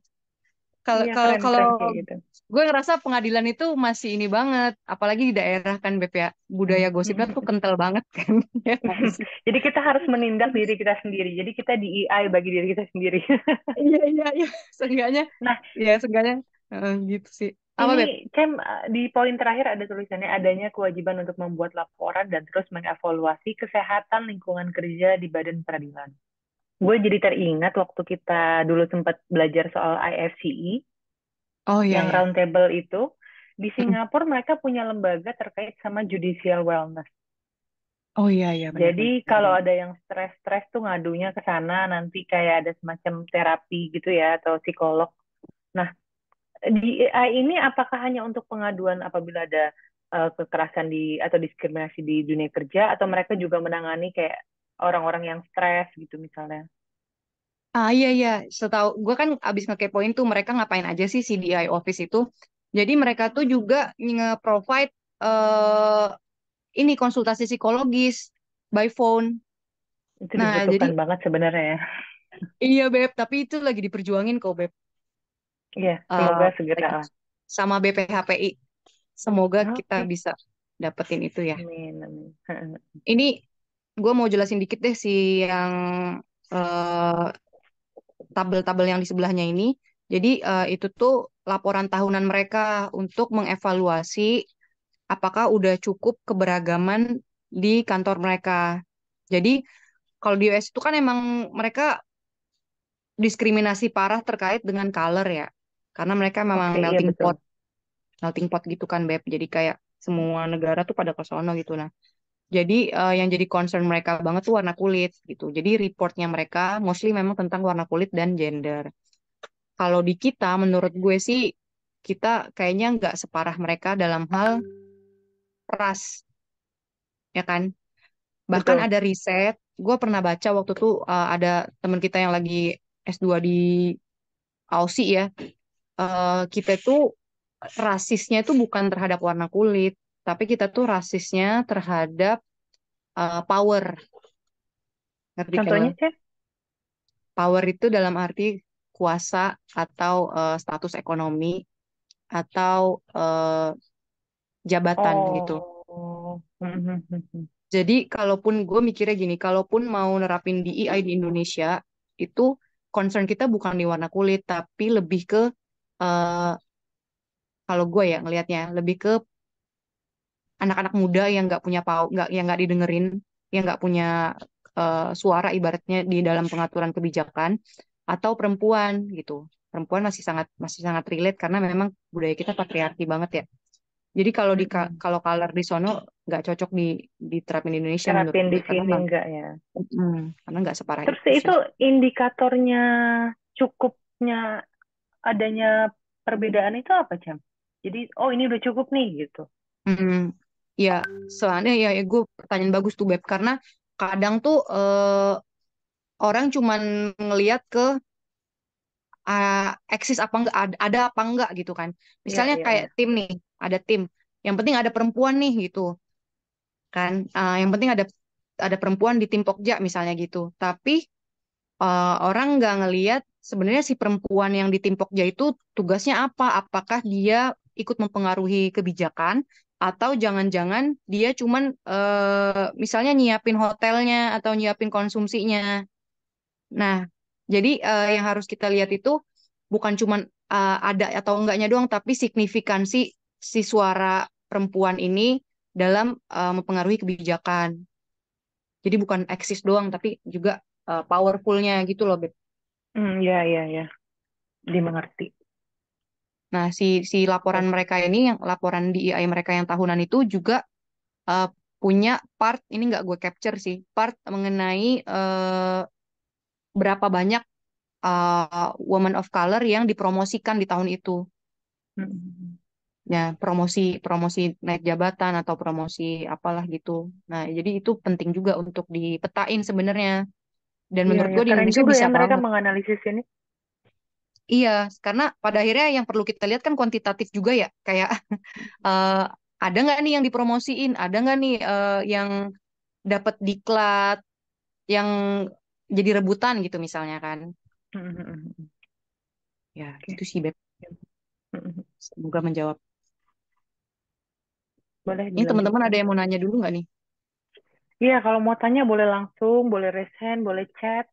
S2: Kalau
S1: Iya,
S2: kalau kalau
S1: keren-keren kayak gitu.
S2: gue ngerasa pengadilan itu masih ini banget, apalagi di daerah kan Beb ya, budaya gosipnya tuh kental banget kan. Ya nggak sih?
S1: Jadi kita harus menindak diri kita sendiri. Jadi kita DEI bagi diri kita sendiri.
S2: Iya iya iya, seenggaknya
S1: Nah,
S2: ya seenggaknya gitu sih. Apa Beb?
S1: ini Cem, di poin terakhir ada tulisannya adanya kewajiban untuk membuat laporan dan terus mengevaluasi kesehatan lingkungan kerja di badan peradilan. Gue jadi teringat waktu kita dulu sempat belajar soal IFCE,
S2: Oh iya
S1: yang
S2: ya.
S1: roundtable itu, di
S2: Mm-mm.
S1: Singapura mereka punya lembaga terkait sama judicial wellness.
S2: Oh iya iya
S1: Jadi
S2: benar-benar.
S1: kalau ada yang stres-stres tuh ngadunya ke sana, nanti kayak ada semacam terapi gitu ya, atau psikolog. Nah, di AI ini apakah hanya untuk pengaduan apabila ada kekerasan atau diskriminasi di dunia kerja, atau mereka juga menangani kayak orang-orang yang stres gitu misalnya?
S2: Iya iya, setahu gue kan abis ngekepoin tuh mereka ngapain aja sih CDI Office itu. Jadi mereka tuh juga nge-provide eh ini konsultasi psikologis by phone.
S1: Itu
S2: Nah, jadi
S1: dibutuhkan banget sebenarnya ya.
S2: iya Beb, tapi itu lagi diperjuangin kok Beb.
S1: Iya,
S2: Eh,
S1: semoga segera
S2: lagi
S1: lah.
S2: sama BPHPI. Semoga kita
S1: Oke,
S2: bisa dapetin itu ya.
S1: amin, amin.
S2: Ini gue mau jelasin dikit deh si yang eh, tabel-tabel yang di sebelahnya ini. Jadi itu tuh laporan tahunan mereka untuk mengevaluasi apakah udah cukup keberagaman di kantor mereka. Jadi kalau di US itu kan emang mereka diskriminasi parah terkait dengan color ya. Karena mereka memang
S1: Oke, iya betul.
S2: melting pot gitu kan Beb. Jadi kayak semua negara tuh pada ke sono gitu. Nah, jadi yang jadi concern mereka banget tuh warna kulit gitu. Jadi reportnya mereka mostly memang tentang warna kulit dan gender. Kalau di kita, menurut gue sih, kita kayaknya nggak separah mereka dalam hal ras, ya kan? Bahkan
S1: Betul.
S2: ada riset, gue pernah baca waktu itu ada teman kita yang lagi S2 di Aussie ya, kita tuh rasisnya itu bukan terhadap warna kulit, tapi kita tuh rasisnya terhadap power, ngerti kan lo?
S1: Contohnya, Cek?
S2: Power itu dalam arti kuasa atau status ekonomi atau jabatan gitu.
S1: Oh.
S2: Jadi kalaupun gue mikirnya gini, kalaupun mau nerapin DEI di Indonesia, itu concern kita bukan di warna kulit, tapi lebih ke eh, kalau gue ya ngelihatnya lebih ke anak-anak muda yang nggak punya nggak yang nggak didengerin, yang nggak punya suara ibaratnya di dalam pengaturan kebijakan, atau perempuan gitu. Perempuan masih sangat relate karena memang budaya kita patriarki banget ya. Jadi kalau kalau color di sono nggak cocok diterapin di Indonesia menurut
S1: Terapin di
S2: gue karena
S1: sini enggak ya?
S2: karena nggak separah
S1: Terus
S2: itu
S1: itu
S2: sih.
S1: indikatornya cukupnya adanya perbedaan itu apa, Jam? Jadi, oh ini udah cukup nih gitu.
S2: Hmm, ya soalnya ya gue pertanyaan bagus tuh Beb karena kadang tuh orang cuman ngelihat ke eksis apa enggak ada apa enggak gitu kan.
S1: Iya,
S2: Misalnya
S1: iya,
S2: kayak
S1: iya.
S2: tim nih, ada tim. Yang penting ada perempuan nih gitu kan. Yang penting ada perempuan di tim Pokja misalnya gitu. Tapi orang nggak ngelihat sebenarnya si perempuan yang di tim Pokja itu tugasnya apa? Apakah dia ikut mempengaruhi kebijakan atau jangan-jangan dia cuman misalnya nyiapin hotelnya atau nyiapin konsumsinya. Nah, jadi yang harus kita lihat itu bukan cuman ada atau enggaknya doang, tapi signifikansi si suara perempuan ini dalam mempengaruhi kebijakan. Jadi bukan eksis doang, tapi juga powerfulnya gitu loh, Beb.
S1: Iya, iya, iya. Dimengerti.
S2: Nah, si laporan
S1: Oke.
S2: mereka ini, yang laporan DEI mereka yang tahunan itu juga eh, punya part, ini nggak gue capture sih, part mengenai berapa banyak woman of color yang dipromosikan di tahun itu.
S1: Mm.
S2: Ya, promosi promosi naik jabatan atau promosi apalah gitu. Nah, jadi itu penting juga untuk dipetain sebenarnya. Dan
S1: Iya,
S2: menurut
S1: ya
S2: gue di
S1: keren
S2: Indonesia
S1: juga ya
S2: bisa
S1: mereka
S2: banget.
S1: menganalisis ini.
S2: Iya, karena pada akhirnya yang perlu kita lihat kan kuantitatif juga ya. Kayak eh, ada nggak nih yang dipromosiin, ada nggak nih yang dapat diklat, yang jadi rebutan gitu misalnya kan.
S1: Mm.
S2: Ya,
S1: Oke.
S2: gitu sih Beb.
S1: Mm.
S2: Semoga menjawab.
S1: Boleh
S2: Ini teman-teman
S1: dilanjutkan.
S2: ada yang mau nanya dulu nggak nih?
S1: Iya, kalau mau tanya boleh langsung, boleh raise hand, boleh chat,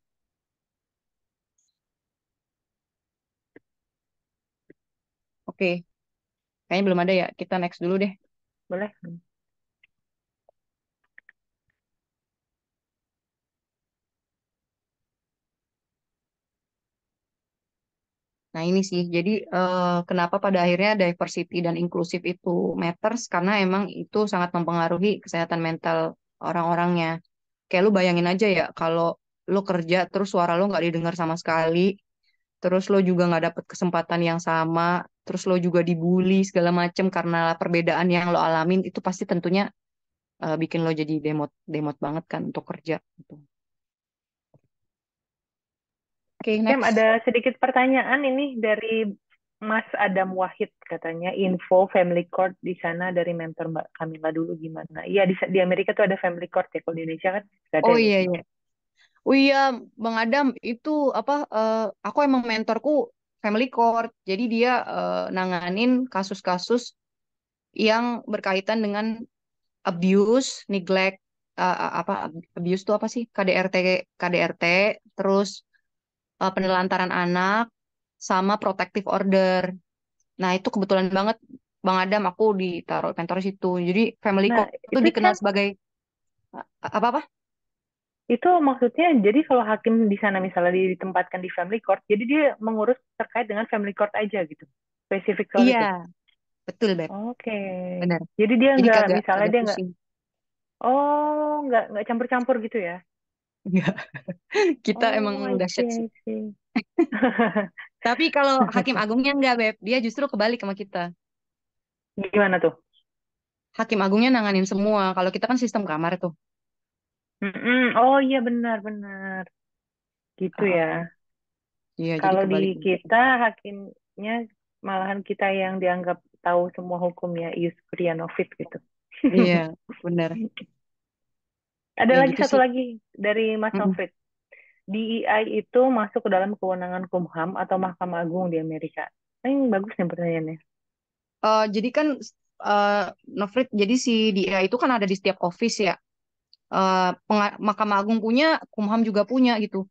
S2: Oke, kayaknya belum ada ya. Kita next dulu deh.
S1: boleh.
S2: Nah, ini sih, jadi kenapa pada akhirnya diversity dan inklusif itu matters, karena emang itu sangat mempengaruhi kesehatan mental orang-orangnya. Kayak lu bayangin aja ya, kalau lu kerja terus suara lu nggak didengar sama sekali, terus lo juga nggak dapet kesempatan yang sama, terus lo juga dibully segala macem karena perbedaan yang lo alamin, itu pasti tentunya bikin lo jadi demot demot banget kan untuk kerja. Gitu. Oke,
S1: Kem,
S2: next.
S1: ada sedikit pertanyaan ini dari Mas Adam Wahid katanya info family court di sana dari mentor Mbak Kamila dulu gimana? Iya di Amerika tuh ada family court ya, kalau di Indonesia kan nggak ada
S2: Oh
S1: ya
S2: iya
S1: gitu.
S2: iya. Oh iya, Bang Adam, itu apa? Aku emang mentorku family court. Jadi dia nanganin kasus-kasus yang berkaitan dengan abuse, neglect, apa abuse itu apa sih? KDRT, terus penelantaran anak, sama protective order. Nah itu kebetulan banget, Bang Adam, aku ditaruh mentor situ. Jadi family
S1: Nah
S2: court itu
S1: itu
S2: dikenal
S1: Cem,
S2: sebagai apa-apa?
S1: itu maksudnya jadi kalau hakim di sana misalnya ditempatkan di family court, jadi dia mengurus terkait dengan family court aja gitu, spesifik soal
S2: Iya,
S1: itu.
S2: betul, Beb.
S1: Oke,
S2: Benar.
S1: jadi dia
S2: Jadi
S1: nggak
S2: kagak
S1: misalnya
S2: kagak
S1: dia nggak,
S2: pusing.
S1: oh nggak campur-campur gitu ya?
S2: Enggak. Kita emang
S1: Oh, I see,
S2: dahsyat sih.
S1: I see.
S2: Tapi kalau Hakim Agungnya enggak, Beb. Dia justru kebalik sama kita.
S1: Gimana tuh?
S2: Hakim Agungnya nanganin semua. Kalau kita kan sistem kamar tuh.
S1: Mm-mm. Oh iya benar-benar gitu ya.
S2: Heeh. Iya, jadi
S1: Kalau di
S2: kebalik.
S1: kita hakimnya malahan kita yang dianggap tahu semua hukumnya Ius Kuryanovich gitu.
S2: Iya, benar.
S1: Ada
S2: Ya
S1: lagi
S2: gitu
S1: satu
S2: sih.
S1: lagi dari Mas
S2: Mm-mm.
S1: Nofrit. DEI itu masuk ke dalam kewenangan Kumham atau Mahkamah Agung di Amerika? Ini bagus nih pertanyaannya.
S2: Jadi kan Nofrit, jadi si dia itu kan ada di setiap office ya. Mahkamah Agung punya, Kumham juga punya gitu.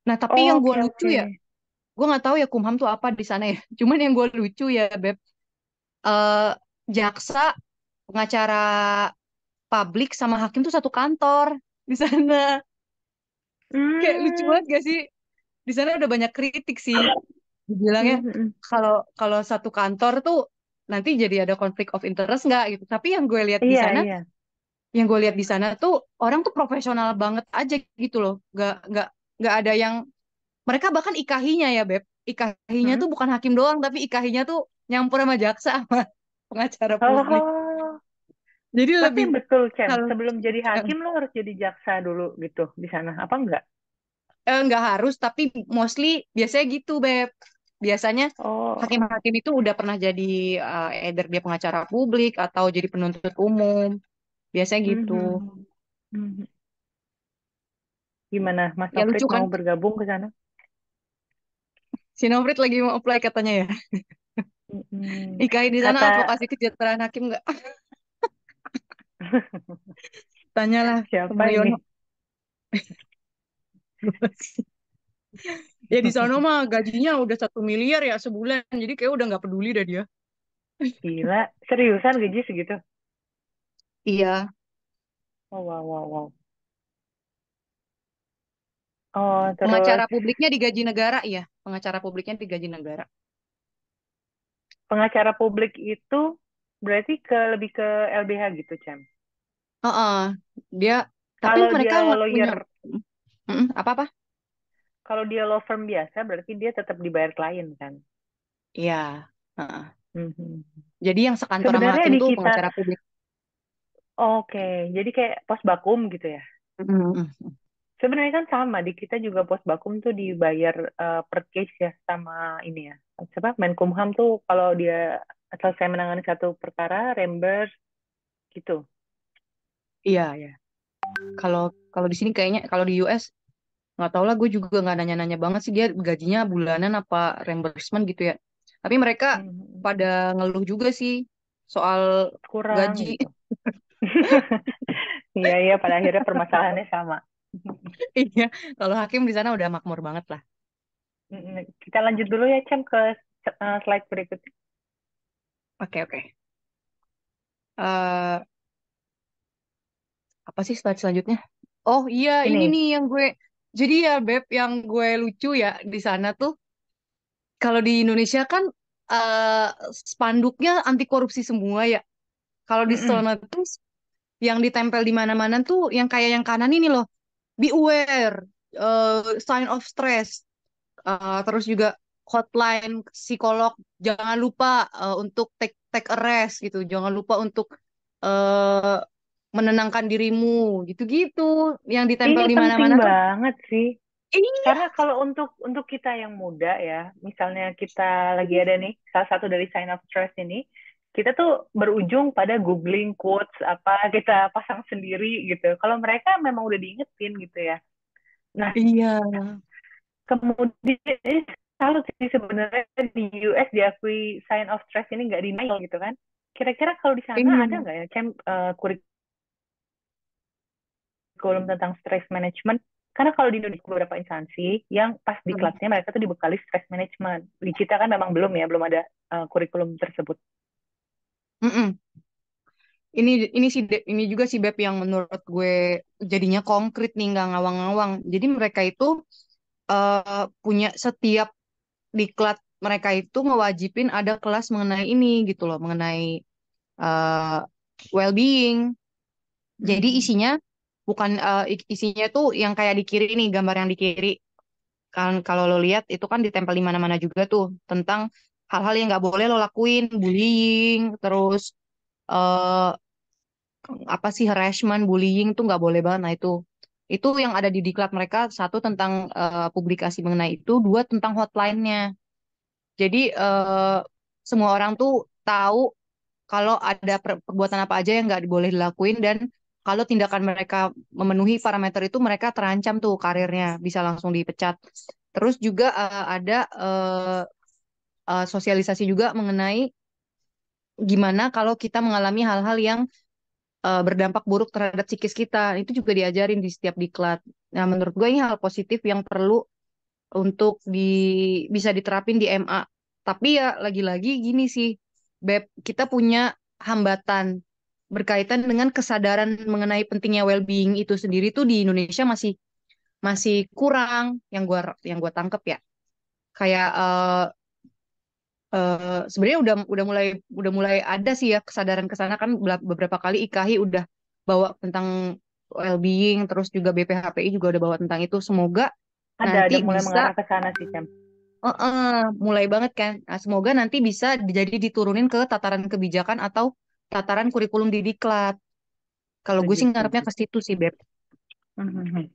S2: Nah, tapi yang gue
S1: Oke,
S2: lucu
S1: oke.
S2: ya, gue nggak tahu ya Kumham tuh apa di sana ya. Cuman yang gue lucu ya, Beb, eh, jaksa, pengacara publik sama hakim tuh satu kantor di sana. Kayak lucu
S1: Hmm.
S2: banget gak sih? Di sana udah banyak kritik sih. Dibilangnya
S1: Hmm, hmm, hmm.
S2: kalau kalau satu kantor tuh nanti jadi ada konflik of interest nggak gitu. Tapi
S1: Iya, iya.
S2: yang gue lihat di sana tuh orang tuh profesional banget aja gitu loh. Nggak ada yang mereka bahkan ikahinya ya Beb. Ikahinya
S1: Hmm.
S2: tuh bukan hakim doang tapi ikahinya tuh nyampur sama jaksa sama pengacara publik.
S1: Oh,
S2: Jadi
S1: tapi
S2: lebih
S1: betul, Cem.
S2: kalau
S1: Sebelum jadi hakim, lo harus jadi jaksa dulu gitu di sana. Apa enggak?
S2: nggak harus tapi mostly biasanya gitu Beb. Biasanya
S1: Oh.
S2: hakim-hakim itu udah pernah jadi either dia pengacara publik atau jadi penuntut umum. Biasanya
S1: Hmm,
S2: gitu.
S1: hmm, hmm. Hmm. Gimana, Mas
S2: Ya
S1: Nofrit
S2: lucu
S1: mau
S2: kan?
S1: bergabung ke sana?
S2: Si Novrit lagi mau apply katanya ya.
S1: Hmm.
S2: IKI di sana
S1: Kata
S2: advokasi kesejahteraan hakim nggak? Tanyalah ke
S1: siapa
S2: Mulyono.
S1: ini?
S2: Ya di sana mah gajinya udah 1 miliar ya sebulan. Jadi kayak udah nggak peduli dah dia.
S1: Gila, seriusan gaji segitu?
S2: Iya,
S1: Oh, wow, wow, wow. Oh, terus
S2: pengacara publiknya digaji negara ya. Pengacara publiknya digaji negara.
S1: pengacara publik itu berarti lebih ke LBH gitu, Cem.
S2: Heeh, dia tapi
S1: Kalau
S2: mereka
S1: dia
S2: nggak punya
S1: lawyer,
S2: apa-apa.
S1: kalau dia law firm biasa berarti dia tetap dibayar klien kan?
S2: Iya, heeh.
S1: Mhm.
S2: Jadi yang sekantor sama
S1: Sebenarnya
S2: hakim
S1: di
S2: tuh
S1: kita,
S2: pengacara publik.
S1: oke, jadi kayak pos bakum gitu ya.
S2: Mm-mm.
S1: Sebenarnya kan sama, di kita juga pos bakum tuh dibayar per case ya sama ini ya. Siapa? Menkumham tuh kalau dia selesai menangani satu perkara, reimburse gitu.
S2: Iya, ya. Kalau kalau di sini kayaknya kalau di US nggak tahu lah, gue juga nggak nanya-nanya banget sih dia gajinya bulanan apa reimbursement gitu ya. Tapi mereka
S1: Mhm.
S2: pada ngeluh juga sih soal
S1: Kurang
S2: gaji.
S1: gitu. Iya, iya, pada akhirnya permasalahannya sama.
S2: Iya, kalau hakim di sana udah makmur banget lah.
S1: Kita lanjut dulu ya, Cem, ke slide berikutnya.
S2: Oke, oke. Eh, apa sih slide selanjutnya? Oh iya, ini
S1: Ini,
S2: nih yang gue. Jadi ya Beb, yang gue lucu ya di sana tuh, kalau di Indonesia kan eh spanduknya anti korupsi semua ya. Kalau di
S1: mm-mm.
S2: sana tuh yang ditempel di mana-mana tuh yang kayak yang kanan ini loh. Beware, sign of stress, terus juga hotline psikolog, jangan lupa untuk take a rest gitu, jangan lupa untuk eh, menenangkan dirimu, gitu-gitu, yang ditempel
S1: Ini
S2: di
S1: penting
S2: mana-mana tuh.
S1: banget sih.
S2: Iya,
S1: Karena kalau untuk kita yang muda ya, misalnya kita lagi ada nih, salah satu dari sign of stress ini, kita tuh berujung pada googling quotes apa kita pasang sendiri gitu. Kalau mereka memang udah diingetin gitu ya. Nah,
S2: iya,
S1: kemudian ini salut sih sebenarnya di US diakui sign of stress ini nggak denial gitu kan. Kira-kira kalau di sana
S2: iya.
S1: ada nggak ya, Cem, kurikulum tentang stress management? Karena kalau di Indonesia beberapa instansi yang pas di
S2: Mm,
S1: kelasnya mereka tuh dibekali stress management. Di kita kan memang belum ya, belum ada kurikulum tersebut.
S2: mm-mm. Ini sih ini juga sih Beb yang menurut gue jadinya konkret nih nggak ngawang-ngawang. Jadi mereka itu punya setiap diklat mereka itu ngewajibin ada kelas mengenai ini gitu loh, mengenai uh, well-being. Jadi
S1: Mhm.
S2: isinya bukan isinya tuh yang kayak di kiri nih, gambar yang di kiri. Kan kalau lo lihat itu kan ditempel di mana-mana juga tuh tentang hal-hal yang nggak boleh lo lakuin, bullying, terus eh, apa sih harassment, bullying tuh nggak boleh banget. Nah itu yang ada di diklat mereka, satu tentang publikasi mengenai itu, dua tentang hotline-nya. Jadi semua orang tuh tahu kalau ada perbuatan apa aja yang nggak boleh dilakuin dan kalau tindakan mereka memenuhi parameter itu mereka terancam tuh karirnya bisa langsung dipecat. Terus juga ada sosialisasi juga mengenai gimana kalau kita mengalami hal-hal yang berdampak buruk terhadap psikis kita. Itu juga diajarin di setiap diklat. Nah, menurut gue ini hal positif yang perlu untuk bisa diterapin di MA. Tapi ya lagi-lagi gini sih, Beb, kita punya hambatan berkaitan dengan kesadaran mengenai pentingnya well-being itu sendiri tuh di Indonesia masih masih kurang yang gua tangkep ya. Kayak sebenarnya udah mulai ada sih ya kesadaran ke sana kan beberapa kali IKHI udah bawa tentang well-being terus juga BPHPI juga udah bawa tentang itu. Semoga
S1: Ada
S2: nanti
S1: mulai
S2: bisa
S1: mengarah ke sana sih, Cem.
S2: mulai banget kan. Nah, semoga nanti bisa jadi diturunin ke tataran kebijakan atau tataran kurikulum di diklat. Kalau gue
S1: Setuju,
S2: sih ngarepnya
S1: setuju.
S2: ke situ sih, Beb.
S1: Mhm.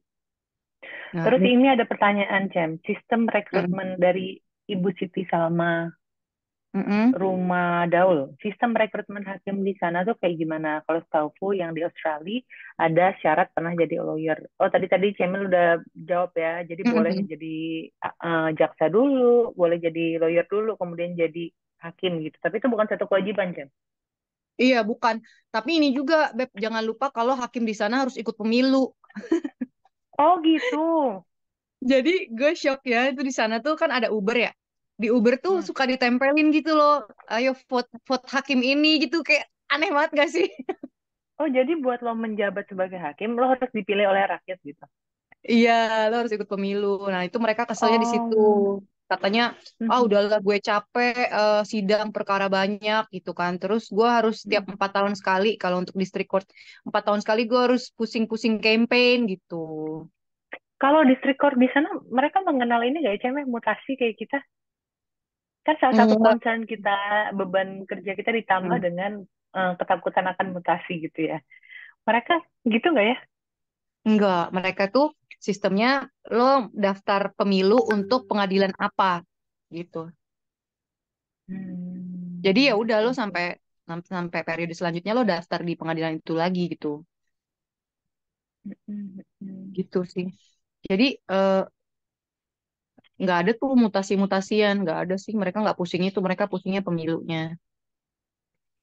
S2: Nah,
S1: Terus ini ada pertanyaan, Cem. Sistem
S2: mm,
S1: rekrutmen dari Ibu Siti Salma
S2: mm-mm,
S1: Rumah Daul. Sistem rekrutmen hakim di sana tuh kayak gimana? Kalau setahuku yang di Australia ada syarat pernah jadi lawyer. Oh, tadi Cemil udah jawab ya. Jadi boleh
S2: mm-mm.
S1: jadi jaksa dulu, boleh jadi lawyer dulu, kemudian jadi hakim gitu. Tapi itu bukan satu kewajiban, Cem.
S2: Iya, bukan. Tapi ini juga, Beb, jangan lupa kalau hakim di sana harus ikut pemilu.
S1: Oh gitu.
S2: Jadi gue shock ya, itu di sana tuh kan ada Uber ya. Di Uber tuh
S1: Hmm.
S2: suka ditempelin gitu loh. Ayo vote vote hakim ini gitu kayak aneh banget gak sih?
S1: Oh, jadi buat lo menjabat sebagai hakim, lo harus dipilih oleh rakyat gitu.
S2: Iya, lo harus ikut pemilu. Nah, itu mereka keselnya di situ.
S1: Oh.
S2: Katanya, ah
S1: Mhm.
S2: udahlah gue capek sidang perkara banyak gitu kan. Terus gue harus setiap
S1: Mhm.
S2: 4 tahun sekali, kalau untuk district court, 4 tahun sekali gue harus pusing-pusing campaign gitu.
S1: Kalau district court di sana, mereka mengenal ini gak ya, Cem, mutasi kayak kita? Kan salah satu
S2: Enggak,
S1: concern kita, beban kerja kita ditambah dengan ketakutan akan mutasi gitu ya. Mereka gitu nggak ya?
S2: enggak. Mereka tuh sistemnya lo daftar pemilu untuk pengadilan apa gitu. Jadi ya udah
S1: Oke,
S2: lo
S1: oke.
S2: sampai sampai periode selanjutnya lo daftar di pengadilan itu lagi gitu.
S1: Mm, mm.
S2: Gitu sih. Jadi nggak ada tuh mutasi-mutasian, nggak ada sih. Mereka nggak pusing itu, mereka pusingnya pemilunya.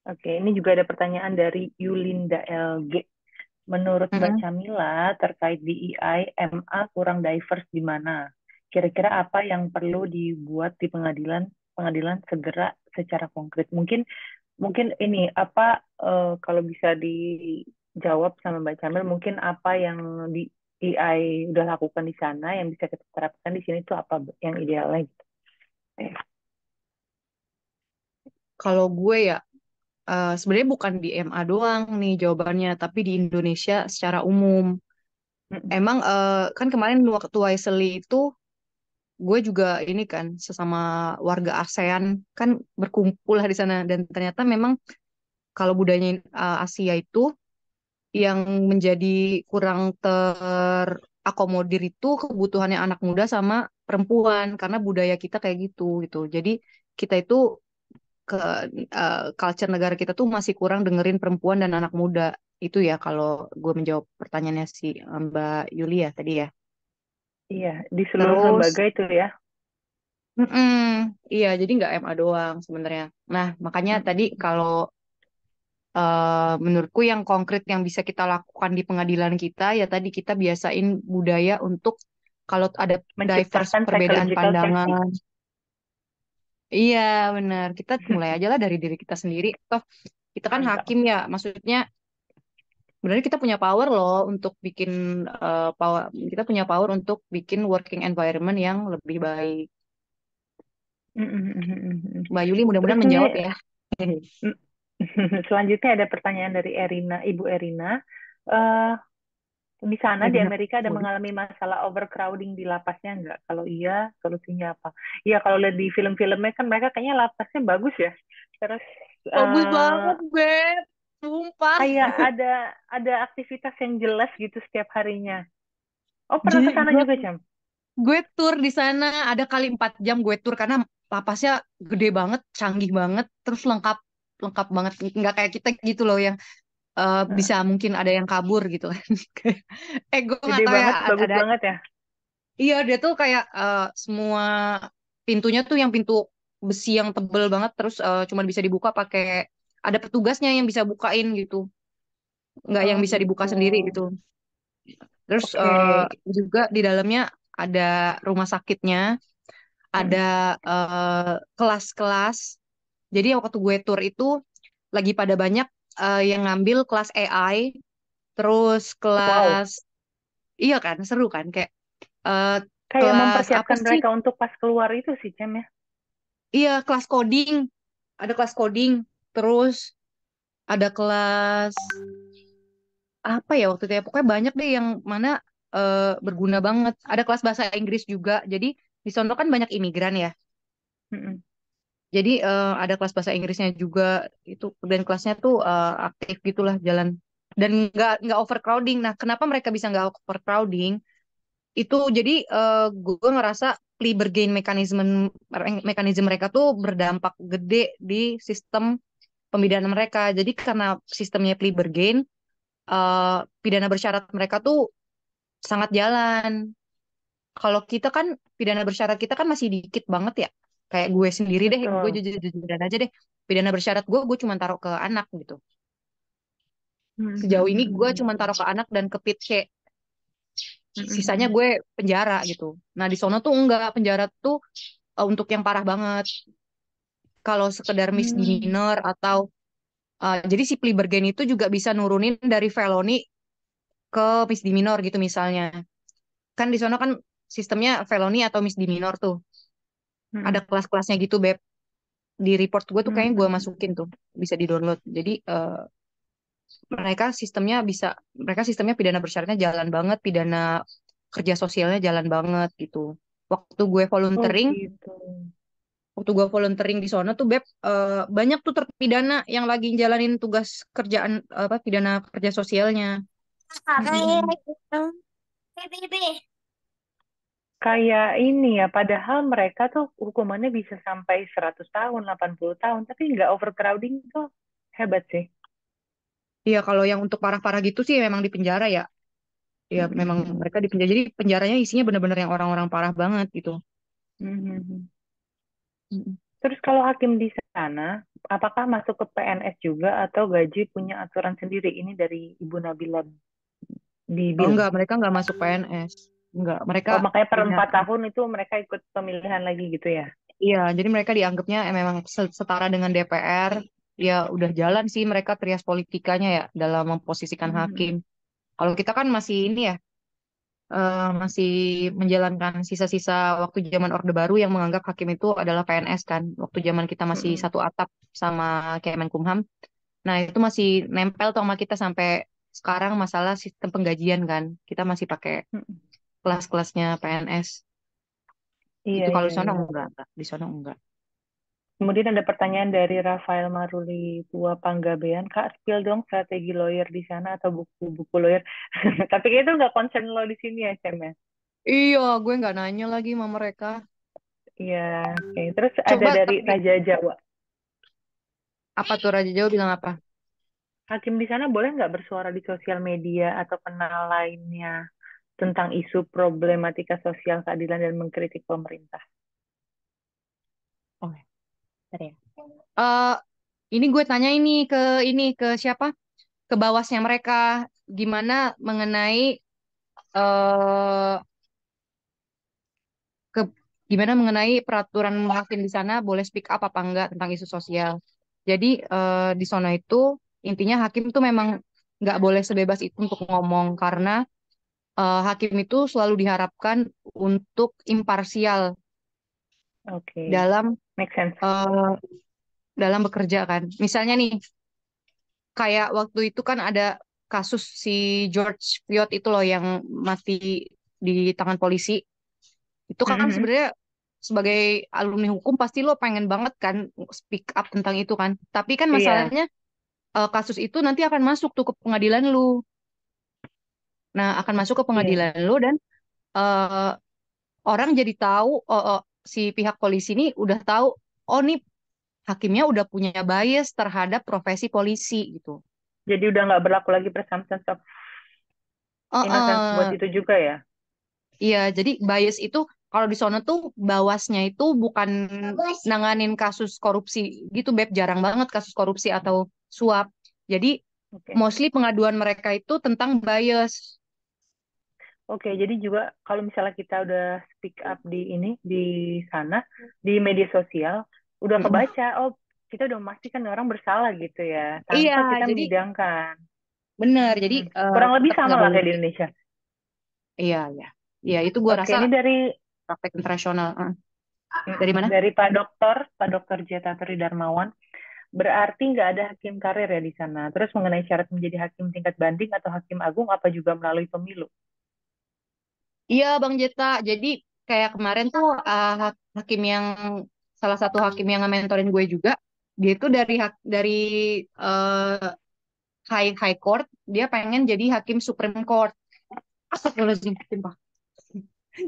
S1: Oke, ini juga ada pertanyaan dari Yulinda LG. Menurut Mbak
S2: Mm-mm.
S1: Camilla, terkait DEI, MA kurang diverse di mana? Kira-kira apa yang perlu dibuat di pengadilan pengadilan segera secara konkret? Mungkin mungkin ini apa kalau bisa dijawab sama Mbak Camil, mungkin apa yang di AI udah lakukan di sana yang bisa kita terapkan di sini tuh apa yang idealnya gitu. Eh,
S2: Kalau gue ya, sebenarnya bukan di MA doang nih jawabannya, tapi di Indonesia secara umum.
S1: mm,
S2: Emang kan kemarin waktu Waiseli itu gue juga ini kan sesama warga ASEAN kan berkumpul lah di sana dan ternyata memang kalau budayanya Asia itu yang menjadi kurang terakomodir itu kebutuhannya anak muda sama perempuan karena budaya kita kayak gitu gitu. Jadi kita itu ke culture negara kita tuh masih kurang dengerin perempuan dan anak muda. Itu ya kalau gue menjawab pertanyaannya si Mbak Yulia tadi ya.
S1: iya, di seluruh lembaga
S2: Terus,
S1: itu ya.
S2: mm-mm, iya jadi nggak MA doang sebenarnya. Nah makanya
S1: Mm,
S2: tadi kalau menurutku yang konkret yang bisa kita lakukan di pengadilan kita ya tadi kita biasain budaya untuk kalau ada diverse
S1: menciptakan
S2: perbedaan
S1: psychological safety.
S2: pandangan. Iya benar, kita mulai aja lah dari diri kita sendiri. Toh kita kan
S1: Mantap.
S2: hakim ya, maksudnya sebenarnya kita punya power loh untuk bikin power, kita punya power untuk bikin working environment yang lebih baik.
S1: Mm, mm, mm, mm, mm.
S2: Mbak Yuli
S1: Terus
S2: mudah-mudahan
S1: ini
S2: menjawab ya.
S1: mm, selanjutnya ada pertanyaan dari Ibu Erina. Eh, di sana di
S2: Benar.
S1: Amerika ada mengalami masalah overcrowding di lapasnya nggak? Kalau iya, solusinya apa? Iya, kalau lihat di film-filmnya kan mereka kayaknya lapasnya bagus ya. Terus
S2: Bagus
S1: eh,
S2: banget, Beb. Sumpah.
S1: kayak ada aktivitas yang jelas gitu setiap harinya. Oh, pernah
S2: Jadi
S1: ke sana
S2: gue
S1: juga, Jam?
S2: gue tour di sana ada kali 4 jam gue tour karena lapasnya gede banget, canggih banget, terus lengkap lengkap banget. Nggak kayak kita gitu loh yang bisa
S1: Nah,
S2: mungkin ada yang kabur gitu kan. Gue nggak
S1: gede
S2: tahu ya
S1: banget, bagus
S2: ada.
S1: banget ya.
S2: Iya dia tuh kayak semua pintunya tuh yang pintu besi yang tebel banget terus cuma bisa dibuka pakai ada petugasnya yang bisa bukain gitu, nggak
S1: Oh
S2: yang bisa dibuka
S1: gitu.
S2: sendiri gitu. Terus
S1: Oke.
S2: juga di dalamnya ada rumah sakitnya, ada
S1: Mm-mm.
S2: kelas-kelas. Jadi waktu gue tour itu lagi pada banyak yang ngambil kelas AI, terus
S1: Wow.
S2: kelas, iya kan, seru kan, kayak eh,
S1: Kayak
S2: kelas apa
S1: mempersiapkan
S2: sih?
S1: mereka untuk pas keluar itu sih, Cem ya.
S2: Iya, kelas coding, ada kelas coding, terus ada kelas apa ya waktu itu ya, pokoknya banyak deh yang mana berguna banget. Ada kelas bahasa Inggris juga, jadi di sono kan banyak imigran ya.
S1: Mm-mm.
S2: Jadi ada kelas bahasa Inggrisnya juga itu, dan kelasnya tuh aktif gitulah jalan, dan nggak overcrowding. Nah, kenapa mereka bisa nggak overcrowding? Itu jadi gue ngerasa plea bargain mekanisme mereka tuh berdampak gede di sistem pemidana mereka. Jadi karena sistemnya plea bargain, pidana bersyarat mereka tuh sangat jalan. Kalau kita kan pidana bersyarat kita kan masih dikit banget ya. Kayak gue sendiri deh, gue
S1: Betul.
S2: jujur-jujuran aja deh. Pidana bersyarat gue cuma taruh ke anak gitu. Sejauh ini gue
S1: Mm-mm.
S2: cuma taruh ke anak dan ke pit C. Sisanya
S1: Mm-mm.
S2: gue penjara gitu. Nah di sono tuh enggak, penjara tuh untuk yang parah banget. Kalau sekedar
S1: Mm.
S2: misdemeanor atau jadi si plea bargain itu juga bisa nurunin dari felony ke misdemeanor gitu misalnya. Kan di sono kan sistemnya felony atau misdemeanor tuh. Ada
S1: Mm-mm.
S2: kelas-kelasnya gitu, Beb. Di report gue tuh kayaknya gue
S1: Mm.
S2: masukin tuh, bisa di-download. Jadi mereka sistemnya bisa, mereka sistemnya pidana bersyaratnya jalan banget, pidana kerja sosialnya jalan banget gitu. Waktu gue
S1: Oh
S2: volunteering,
S1: gitu.
S2: waktu gue volunteering di sana tuh Beb, banyak tuh terpidana yang lagi jalanin tugas kerjaan apa pidana kerja sosialnya.
S1: Mm-mm. Kayak ini ya, padahal mereka tuh hukumannya bisa sampai 100 tahun, 80 tahun, tapi nggak overcrowding tuh hebat sih.
S2: Iya, kalau yang untuk parah-parah gitu sih memang di penjara ya. Ya memang
S1: Mm-mm.
S2: mereka di penjara. Jadi penjaranya isinya bener-bener yang orang-orang parah banget gitu.
S1: Mhm.
S2: Mm-mm.
S1: Terus kalau hakim di sana, apakah masuk ke PNS juga atau gaji punya aturan sendiri? Ini dari Ibu Nabila di
S2: Oh
S1: BIM.
S2: enggak, mereka enggak masuk PNS. Enggak, mereka
S1: Oh, makanya per
S2: punya,
S1: 4 tahun itu mereka ikut pemilihan lagi gitu ya?
S2: iya, jadi mereka dianggapnya memang setara dengan DPR. Ya udah jalan sih mereka trias politikanya ya dalam memposisikan hakim.
S1: Mhm.
S2: Kalau kita kan masih ini ya, masih menjalankan sisa-sisa waktu zaman Orde Baru yang menganggap hakim itu adalah PNS kan. Waktu zaman kita masih
S1: Mhm.
S2: satu atap sama Kemenkumham. Nah, itu masih nempel tuh sama kita sampai sekarang masalah sistem penggajian kan. Kita masih pakai
S1: Mhm.
S2: kelas-kelasnya PNS.
S1: Iya,
S2: Itu kalau
S1: iya,
S2: di sana
S1: iya.
S2: enggak. Di sana enggak.
S1: Kemudian ada pertanyaan dari Rafael Maruli Tua Panggabean. Kak, spill dong strategi lawyer di sana atau buku-buku lawyer. Tapi itu nggak concern lo di sini ya, Cem ya?
S2: Iya, gue nggak nanya lagi sama mereka.
S1: Iya, oke. Terus ada
S2: Coba
S1: dari
S2: tapi
S1: Raja Jawa.
S2: apa tuh Raja Jawa bilang apa?
S1: Hakim di sana boleh nggak bersuara di sosial media atau kanal lainnya tentang isu problematika sosial keadilan dan mengkritik pemerintah?
S2: Oh, bentar ya. Eh, ini gue tanya ini ke siapa? Ke bawasnya mereka gimana mengenai eh ke gimana mengenai peraturan hakim di sana boleh speak up apa enggak tentang isu sosial. Jadi di sana itu intinya hakim tuh memang nggak boleh sebebas itu untuk ngomong karena hakim itu selalu diharapkan untuk imparsial
S1: Oke,
S2: dalam
S1: make sense.
S2: eh, dalam bekerja kan. Misalnya nih, kayak waktu itu kan ada kasus si George Floyd itu loh yang mati di tangan polisi. Itu kan
S1: Mhm.
S2: sebenarnya sebagai alumni hukum pasti lo pengen banget kan speak up tentang itu kan. Tapi kan
S1: Iya,
S2: masalahnya kasus itu nanti akan masuk tuh ke pengadilan lu. Nah, akan masuk ke
S1: iya.
S2: pengadilan lu dan eh, orang jadi tahu si pihak polisi ini udah tahu oh nih hakimnya udah punya bias terhadap profesi polisi gitu.
S1: Jadi udah nggak berlaku lagi presumption of
S2: Eh,
S1: innocence buat
S2: eh,
S1: itu juga ya?
S2: iya, jadi bias itu kalau di sono tuh bawasnya itu bukan nanganin kasus korupsi gitu, Beb. Jarang banget kasus korupsi atau suap. Jadi
S1: Oke.
S2: mostly pengaduan mereka itu tentang bias.
S1: Oke, jadi juga kalau misalnya kita udah speak up di ini, di sana, di media sosial, udah
S2: Mm-mm.
S1: kebaca, oh kita udah memastikan orang bersalah gitu ya,
S2: Iya,
S1: tanpa kita
S2: jadi
S1: menyidangkan.
S2: benar. Jadi
S1: Hmm, kurang lebih
S2: tetap
S1: sama
S2: nggak
S1: lah
S2: boleh.
S1: kayak di Indonesia.
S2: Iya, iya. Iya, itu gue
S1: Oke,
S2: rasa
S1: ini dari
S2: praktek internasional. Dari mana?
S1: dari Pak Dokter Jethatri Darmawan. Berarti nggak ada hakim karir ya di sana. Terus mengenai syarat menjadi hakim tingkat banding atau hakim agung, apa juga melalui pemilu?
S2: Iya, Bang Jeta. Jadi kayak kemarin tuh hakim yang salah satu hakim yang mentorin gue juga, dia itu dari uh, high court, dia pengen jadi hakim Supreme Court. Astagfirullahaladzim, sumpah.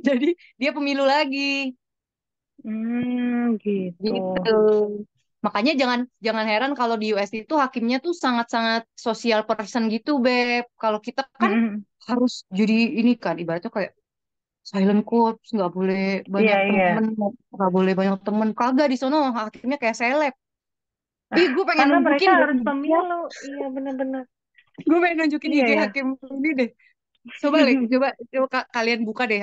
S2: Jadi dia pemilu lagi.
S1: Gitu.
S2: Gitu. Makanya jangan jangan heran kalau di US itu hakimnya tuh sangat-sangat social person gitu, Beb. Kalau kita kan
S1: Mm-mm.
S2: harus jadi ini kan, ibaratnya kayak silent court, nggak boleh
S1: Iya,
S2: banyak
S1: iya.
S2: temen, nggak boleh banyak temen. Kagak di sono hakimnya kayak seleb. Ih, gue pengen
S1: Karena mereka
S2: nunjukin deh
S1: harus
S2: IG.
S1: pemilu. Iya, benar-benar.
S2: Gue pengen nunjukin
S1: Iya
S2: IG
S1: ya.
S2: hakim ini deh. Coba kalian buka deh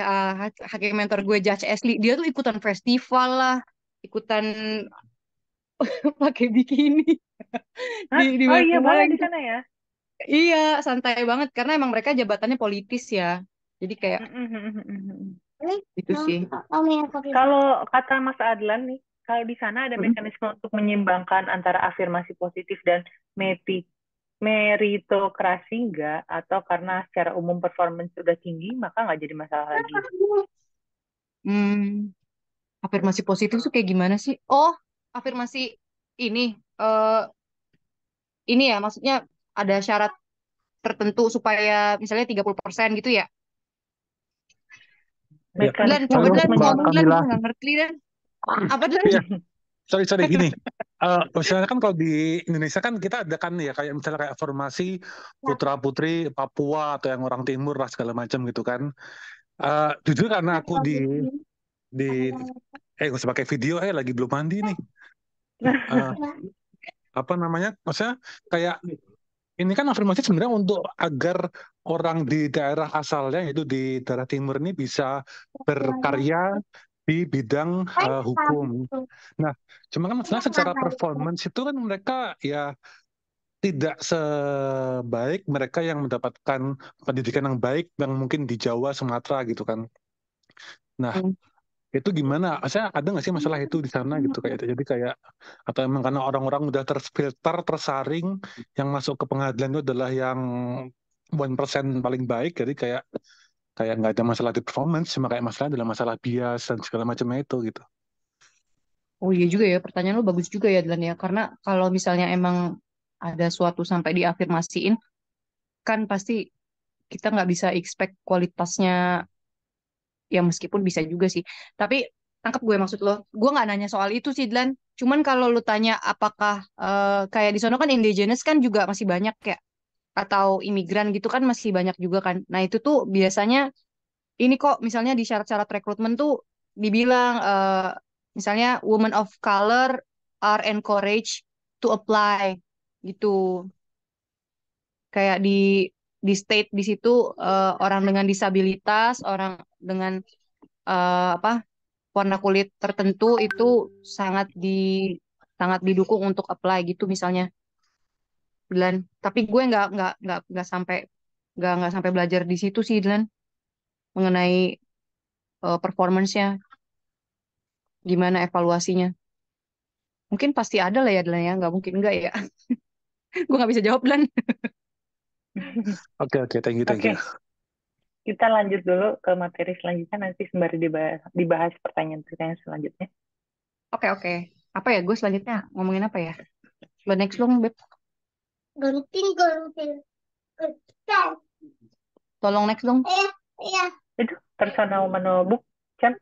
S2: hakim mentor gue Judge Ashley. Dia tuh ikutan festival lah, ikutan pakai bikini
S1: Hah?
S2: di
S1: Oh iya,
S2: mana-mana
S1: boleh di
S2: gitu.
S1: sana ya.
S2: Iya, santai banget karena emang mereka jabatannya politis ya. Jadi kayak
S1: Mm-mm.
S2: itu sih.
S1: Kalau kata Mas Adlan nih, kalau di sana ada
S2: Mm.
S1: mekanisme untuk menyeimbangkan antara afirmasi positif dan meti- meritokrasi nggak? Atau karena secara umum performance sudah tinggi, maka nggak jadi masalah lagi?
S2: Hmm, afirmasi positif tuh kayak gimana sih? Oh, afirmasi ini eh ini ya maksudnya ada syarat tertentu supaya misalnya 30% gitu ya.
S3: Ya,
S2: Dilan,
S1: Mekanisme
S2: coba
S3: halo
S1: untuk
S2: Dilan
S3: Mbak
S2: ngomong Dilan,
S3: Kamila.
S2: gue nggak ngerti Dilan. Apa Dilan?
S3: Iya, sorry gini. Misalnya kan kalau di Indonesia kan kita ada kan ya kayak misalnya kayak formasi putra putri Papua atau yang orang timur lah segala macam gitu kan. Jujur karena aku di gak usah pakai video, lagi belum mandi nih. Eh, apa namanya? Maksudnya kayak ini kan afirmasi sebenarnya untuk agar orang di daerah asalnya yaitu di daerah timur ini bisa berkarya di bidang hukum. Nah, cuma kan maksudnya secara performance itu kan mereka ya tidak sebaik mereka yang mendapatkan pendidikan yang baik yang mungkin di Jawa, Sumatera gitu kan. Nah, itu gimana? Saya ada nggak sih masalah itu di sana gitu kayak jadi kayak atau emang karena orang-orang udah terfilter, tersaring yang masuk ke pengadilan itu adalah yang 1% paling baik, jadi kayak kayak nggak ada masalah di performance, cuma kayak masalah adalah masalah bias dan segala macamnya itu gitu.
S2: Oh iya juga ya, pertanyaan lu bagus juga ya Dilan ya. Karena kalau misalnya emang ada suatu sampai diafirmasiin, kan pasti kita nggak bisa expect kualitasnya, ya meskipun bisa juga sih. Tapi tangkap gue maksud lo. Gue nggak nanya soal itu sih, Dilan. Cuman kalau lu tanya apakah kayak di sana kan indigenous kan juga masih banyak ya, atau imigran gitu kan masih banyak juga kan. Nah itu tuh biasanya ini kok misalnya di syarat-syarat rekrutmen tuh dibilang misalnya women of color are encouraged to apply gitu. Kayak di state di situ orang dengan disabilitas, orang dengan apa warna kulit tertentu itu sangat di sangat didukung untuk apply gitu misalnya Dilan. Tapi gue nggak sampai belajar di situ sih Dilan mengenai performance-nya, gimana evaluasinya. Mungkin pasti ada lah ya Dilan ya, nggak mungkin enggak ya. Gue nggak bisa jawab Dilan.
S3: Oke, oke, thank you, thank you.
S1: Oke, kita lanjut dulu ke materi selanjutnya, nanti sembari dibahas pertanyaan-pertanyaan selanjutnya.
S2: Oke oke. Apa ya gue selanjutnya ngomongin apa ya? Lo next dong Beb. Tolong next dong.
S1: Itu personal monolog, Chan.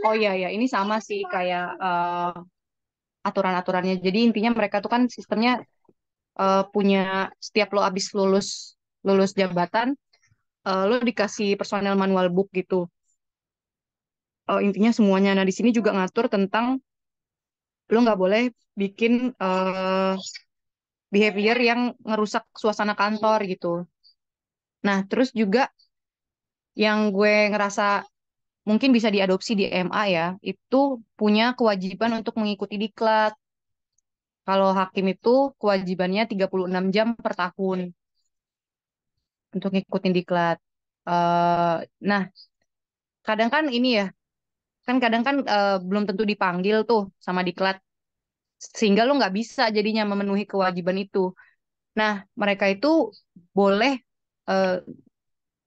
S2: Oh iya ya, ini sama sih kayak aturan-aturannya. Jadi intinya mereka tuh kan sistemnya punya setiap lo abis lulus lulus jabatan, lo dikasih personel manual book gitu. intinya semuanya. Nah, di sini juga ngatur tentang lo nggak boleh bikin behavior yang ngerusak suasana kantor gitu. Nah, terus juga yang gue ngerasa mungkin bisa diadopsi di MA ya, itu punya kewajiban untuk mengikuti diklat. Kalau hakim itu kewajibannya 36 jam per tahun untuk ngikutin diklat. Eh, nah, kadang kan ini ya, kan kadang kan belum tentu dipanggil tuh sama diklat, sehingga lo nggak bisa jadinya memenuhi kewajiban itu. Nah, mereka itu boleh eh,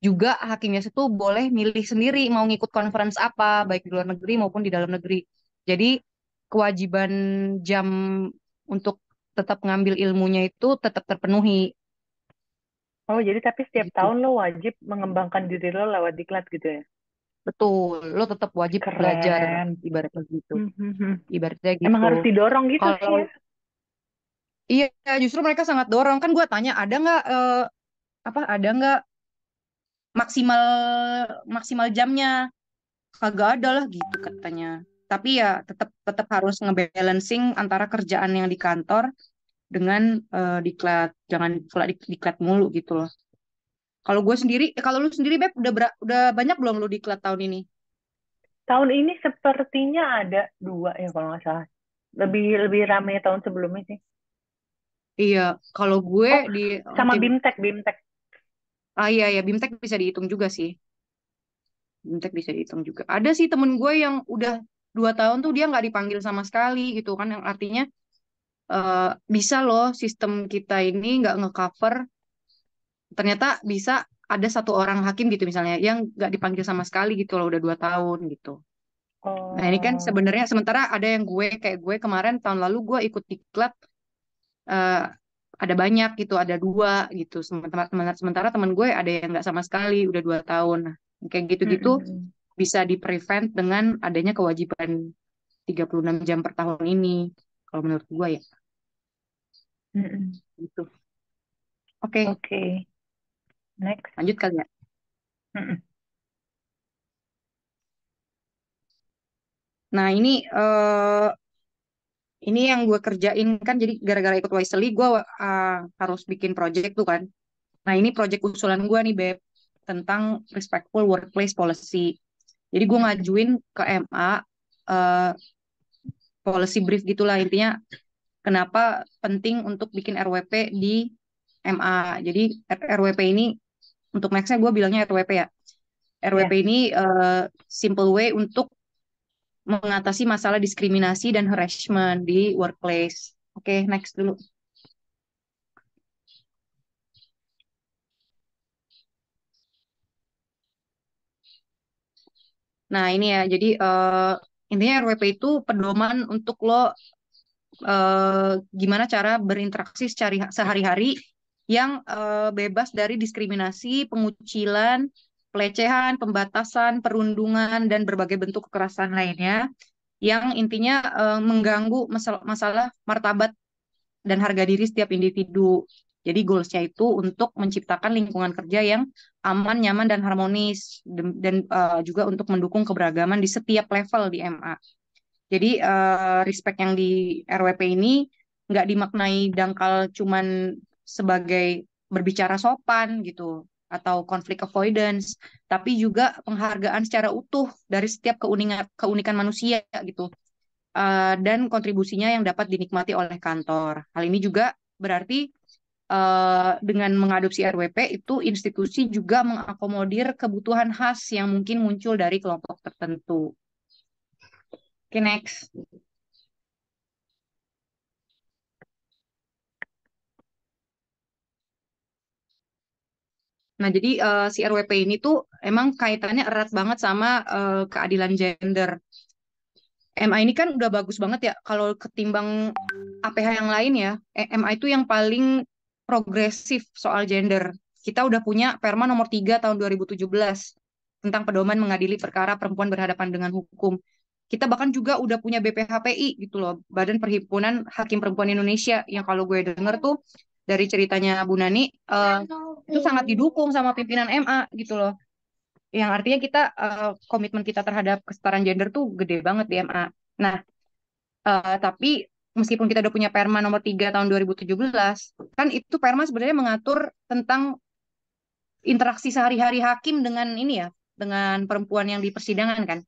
S2: juga hakimnya itu boleh milih sendiri mau ngikut conference apa, baik di luar negeri maupun di dalam negeri. Jadi kewajiban jam untuk tetap ngambil ilmunya itu tetap terpenuhi
S1: Oh, jadi tapi setiap
S2: gitu.
S1: tahun lo wajib mengembangkan diri lo lewat diklat gitu ya?
S2: Betul, lo tetap wajib belajar
S1: Keren.
S2: ibaratnya gitu.
S1: Hmm, hmm, hmm.
S2: Ibaratnya
S1: Emang
S2: gitu.
S1: harus didorong gitu sih
S2: Kalau
S1: ya?
S2: iya justru mereka sangat dorong kan gue tanya ada nggak apa ada nggak maksimal maksimal jamnya kagak ada lah gitu katanya. Tapi ya tetap tetap harus ngebalancing antara kerjaan yang di kantor dengan diklat. Jangan pula diklat mulu gitu loh. Kalau gue sendiri, kalau lu sendiri Beb, udah banyak belum lu diklat tahun ini?
S1: Tahun ini sepertinya ada 2 ya kalau nggak salah. Lebih lebih rame tahun sebelumnya sih.
S2: Iya, kalau gue
S1: Oh,
S2: di
S1: sama
S2: tim
S1: BIMTEK, BIMTEK.
S2: iya ya BIMTEK bisa dihitung juga sih. BIMTEK bisa dihitung juga. Ada sih temen gue yang udah 2 tahun tuh dia nggak dipanggil sama sekali gitu kan, yang artinya bisa loh sistem kita ini nggak ngecover ternyata bisa ada satu orang hakim gitu misalnya yang nggak dipanggil sama sekali gitu loh udah 2 tahun gitu. Nah ini kan
S1: Oh,
S2: sebenarnya sementara ada yang gue kayak gue kemarin tahun lalu gue ikut diklat eh, ada banyak gitu ada 2 gitu sementara teman gue ada yang nggak sama sekali udah 2 tahun. Nah, kayak gitu-gitu
S1: mm-mm.
S2: bisa di prevent dengan adanya kewajiban 36 jam per tahun ini kalau menurut gue ya
S1: Mm-mm.
S2: gitu. Oke,
S1: Oke, next.
S2: lanjut kali ya.
S1: Mm-mm.
S2: Nah ini yang gue kerjain kan jadi gara-gara ikut Wisely gue harus bikin project tuh kan. Nah ini project usulan gue nih Beb tentang respectful workplace policy. Jadi gue
S1: Mm-mm.
S2: ngajuin ke MA eh, policy brief gitulah intinya kenapa penting untuk bikin RWP di MA. Jadi RWP ini untuk Max-nya gue bilangnya RWP ya. RWP
S1: Ya,
S2: ini simple way untuk mengatasi masalah diskriminasi dan harassment di workplace. Oke, next dulu. Nah, ini ya. Jadi intinya RWP itu pedoman untuk lo gimana cara berinteraksi sehari-hari yang bebas dari diskriminasi, pengucilan, pelecehan, pembatasan, perundungan, dan berbagai bentuk kekerasan lainnya yang intinya mengganggu masalah martabat dan harga diri setiap individu. Jadi goals-nya itu untuk menciptakan lingkungan kerja yang aman, nyaman, dan harmonis, dan juga untuk mendukung keberagaman di setiap level di MA. Jadi respect yang di RWP ini nggak dimaknai dangkal cuman sebagai berbicara sopan gitu atau conflict avoidance, tapi juga penghargaan secara utuh dari setiap keunikan manusia gitu dan kontribusinya yang dapat dinikmati oleh kantor. Hal ini juga berarti dengan mengadopsi RWP itu institusi juga mengakomodir kebutuhan khas yang mungkin muncul dari kelompok tertentu. Oke, next. Nah, jadi si RWP ini tuh emang kaitannya erat banget sama keadilan gender. MA ini kan udah bagus banget ya kalau ketimbang APH yang lain ya. MA itu yang paling progresif soal gender. Kita udah punya Perma nomor 3 tahun 2017 tentang pedoman mengadili perkara perempuan berhadapan dengan hukum. Kita bahkan juga udah punya BPHPI gitu loh, Badan Perhimpunan Hakim Perempuan Indonesia yang kalau gue denger tuh dari ceritanya Bu Nani itu sangat didukung sama pimpinan MA gitu loh. yang artinya kita komitmen kita terhadap kesetaraan gender tuh gede banget di MA. Nah, tapi meskipun kita udah punya Perma nomor 3 tahun 2017, kan itu Perma sebenarnya mengatur tentang interaksi sehari-hari hakim dengan ini ya, dengan perempuan yang di persidangan kan.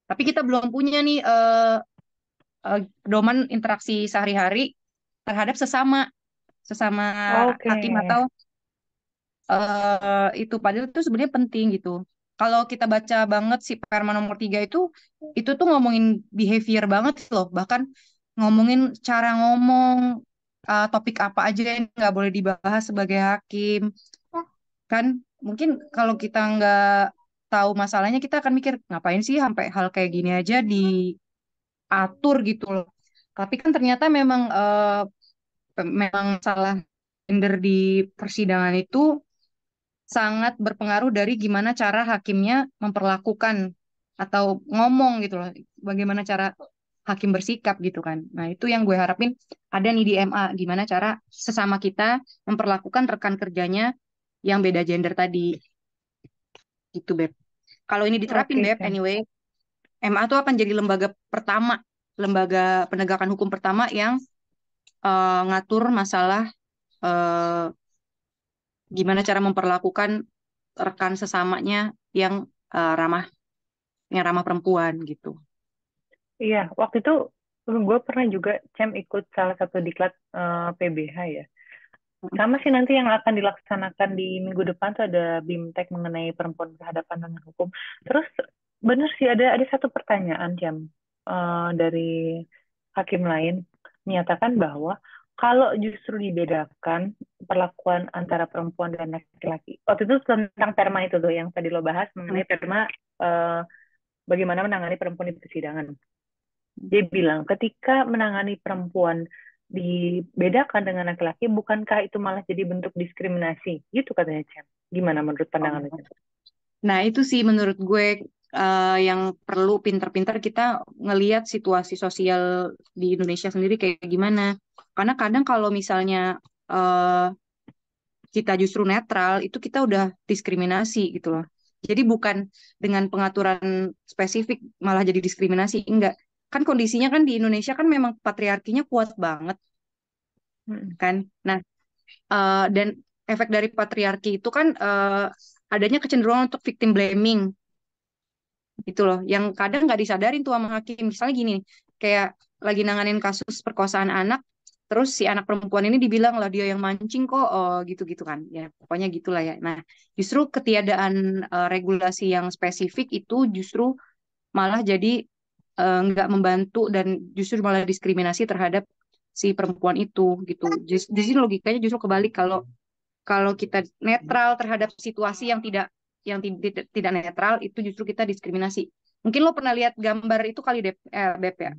S2: Tapi kita belum punya nih pedoman interaksi sehari-hari terhadap sesama sesama
S1: Oke.
S2: hakim atau itu padahal itu sebenarnya penting gitu. Kalau kita baca banget si Perma nomor 3 itu tuh ngomongin behavior banget loh. Bahkan ngomongin cara ngomong, topik apa aja yang nggak boleh dibahas sebagai hakim. Kan mungkin kalau kita nggak tahu masalahnya, kita akan mikir, ngapain sih sampai hal kayak gini aja diatur gitu loh. Tapi kan ternyata memang salah gender di persidangan itu sangat berpengaruh dari gimana cara hakimnya memperlakukan atau ngomong gitu loh, bagaimana cara hakim bersikap gitu kan. Nah, itu yang gue harapin ada nih di MA, gimana cara sesama kita memperlakukan rekan kerjanya yang beda gender tadi gitu, Beb. Kalau ini diterapin,
S1: Oke,
S2: Beb,
S1: Cem.
S2: anyway, MA tuh akan jadi lembaga pertama, lembaga penegakan hukum pertama yang ngatur masalah eh, gimana cara memperlakukan rekan sesamanya yang eh, ramah yang ramah perempuan gitu.
S1: Iya, waktu itu gue pernah juga, Cem, ikut salah satu diklat PBH ya. Sama sih nanti yang akan dilaksanakan di minggu depan tuh ada BIMTEK mengenai perempuan berhadapan dengan hukum. Terus bener sih ada satu pertanyaan, Cem, dari hakim lain menyatakan bahwa kalau justru dibedakan perlakuan antara perempuan dan laki-laki. Waktu itu tentang perma itu tuh yang tadi lo bahas mengenai perma eh, bagaimana menangani perempuan di persidangan. Dia bilang, ketika menangani perempuan dibedakan dengan laki-laki, bukankah itu malah jadi bentuk diskriminasi? Gitu katanya, Cem. Gimana menurut pandangan itu?
S2: Nah, itu sih menurut gue yang perlu pinter-pinter kita ngelihat situasi sosial di Indonesia sendiri kayak gimana. Karena kadang kalau misalnya eh, kita justru netral, itu kita udah diskriminasi gitu loh. Jadi bukan dengan pengaturan spesifik malah jadi diskriminasi, enggak. Kan kondisinya kan di Indonesia kan memang patriarkinya kuat banget
S1: Hmm.
S2: kan. Nah, dan efek dari patriarki itu kan adanya kecenderungan untuk victim blaming gitu loh, yang kadang nggak disadarin tuh sama hakim. Misalnya gini, kayak lagi nanganin kasus perkosaan anak, terus si anak perempuan ini dibilang lah dia yang mancing kok, oh, gitu-gitu kan. Ya, pokoknya gitulah ya. Nah, justru ketiadaan regulasi yang spesifik itu justru malah jadi nggak membantu dan justru malah diskriminasi terhadap si perempuan itu gitu. Di sini logikanya justru kebalik, kalau kalau kita netral terhadap situasi yang tidak netral, itu justru kita diskriminasi. Mungkin lo pernah lihat gambar itu kali Dep, Beb ya.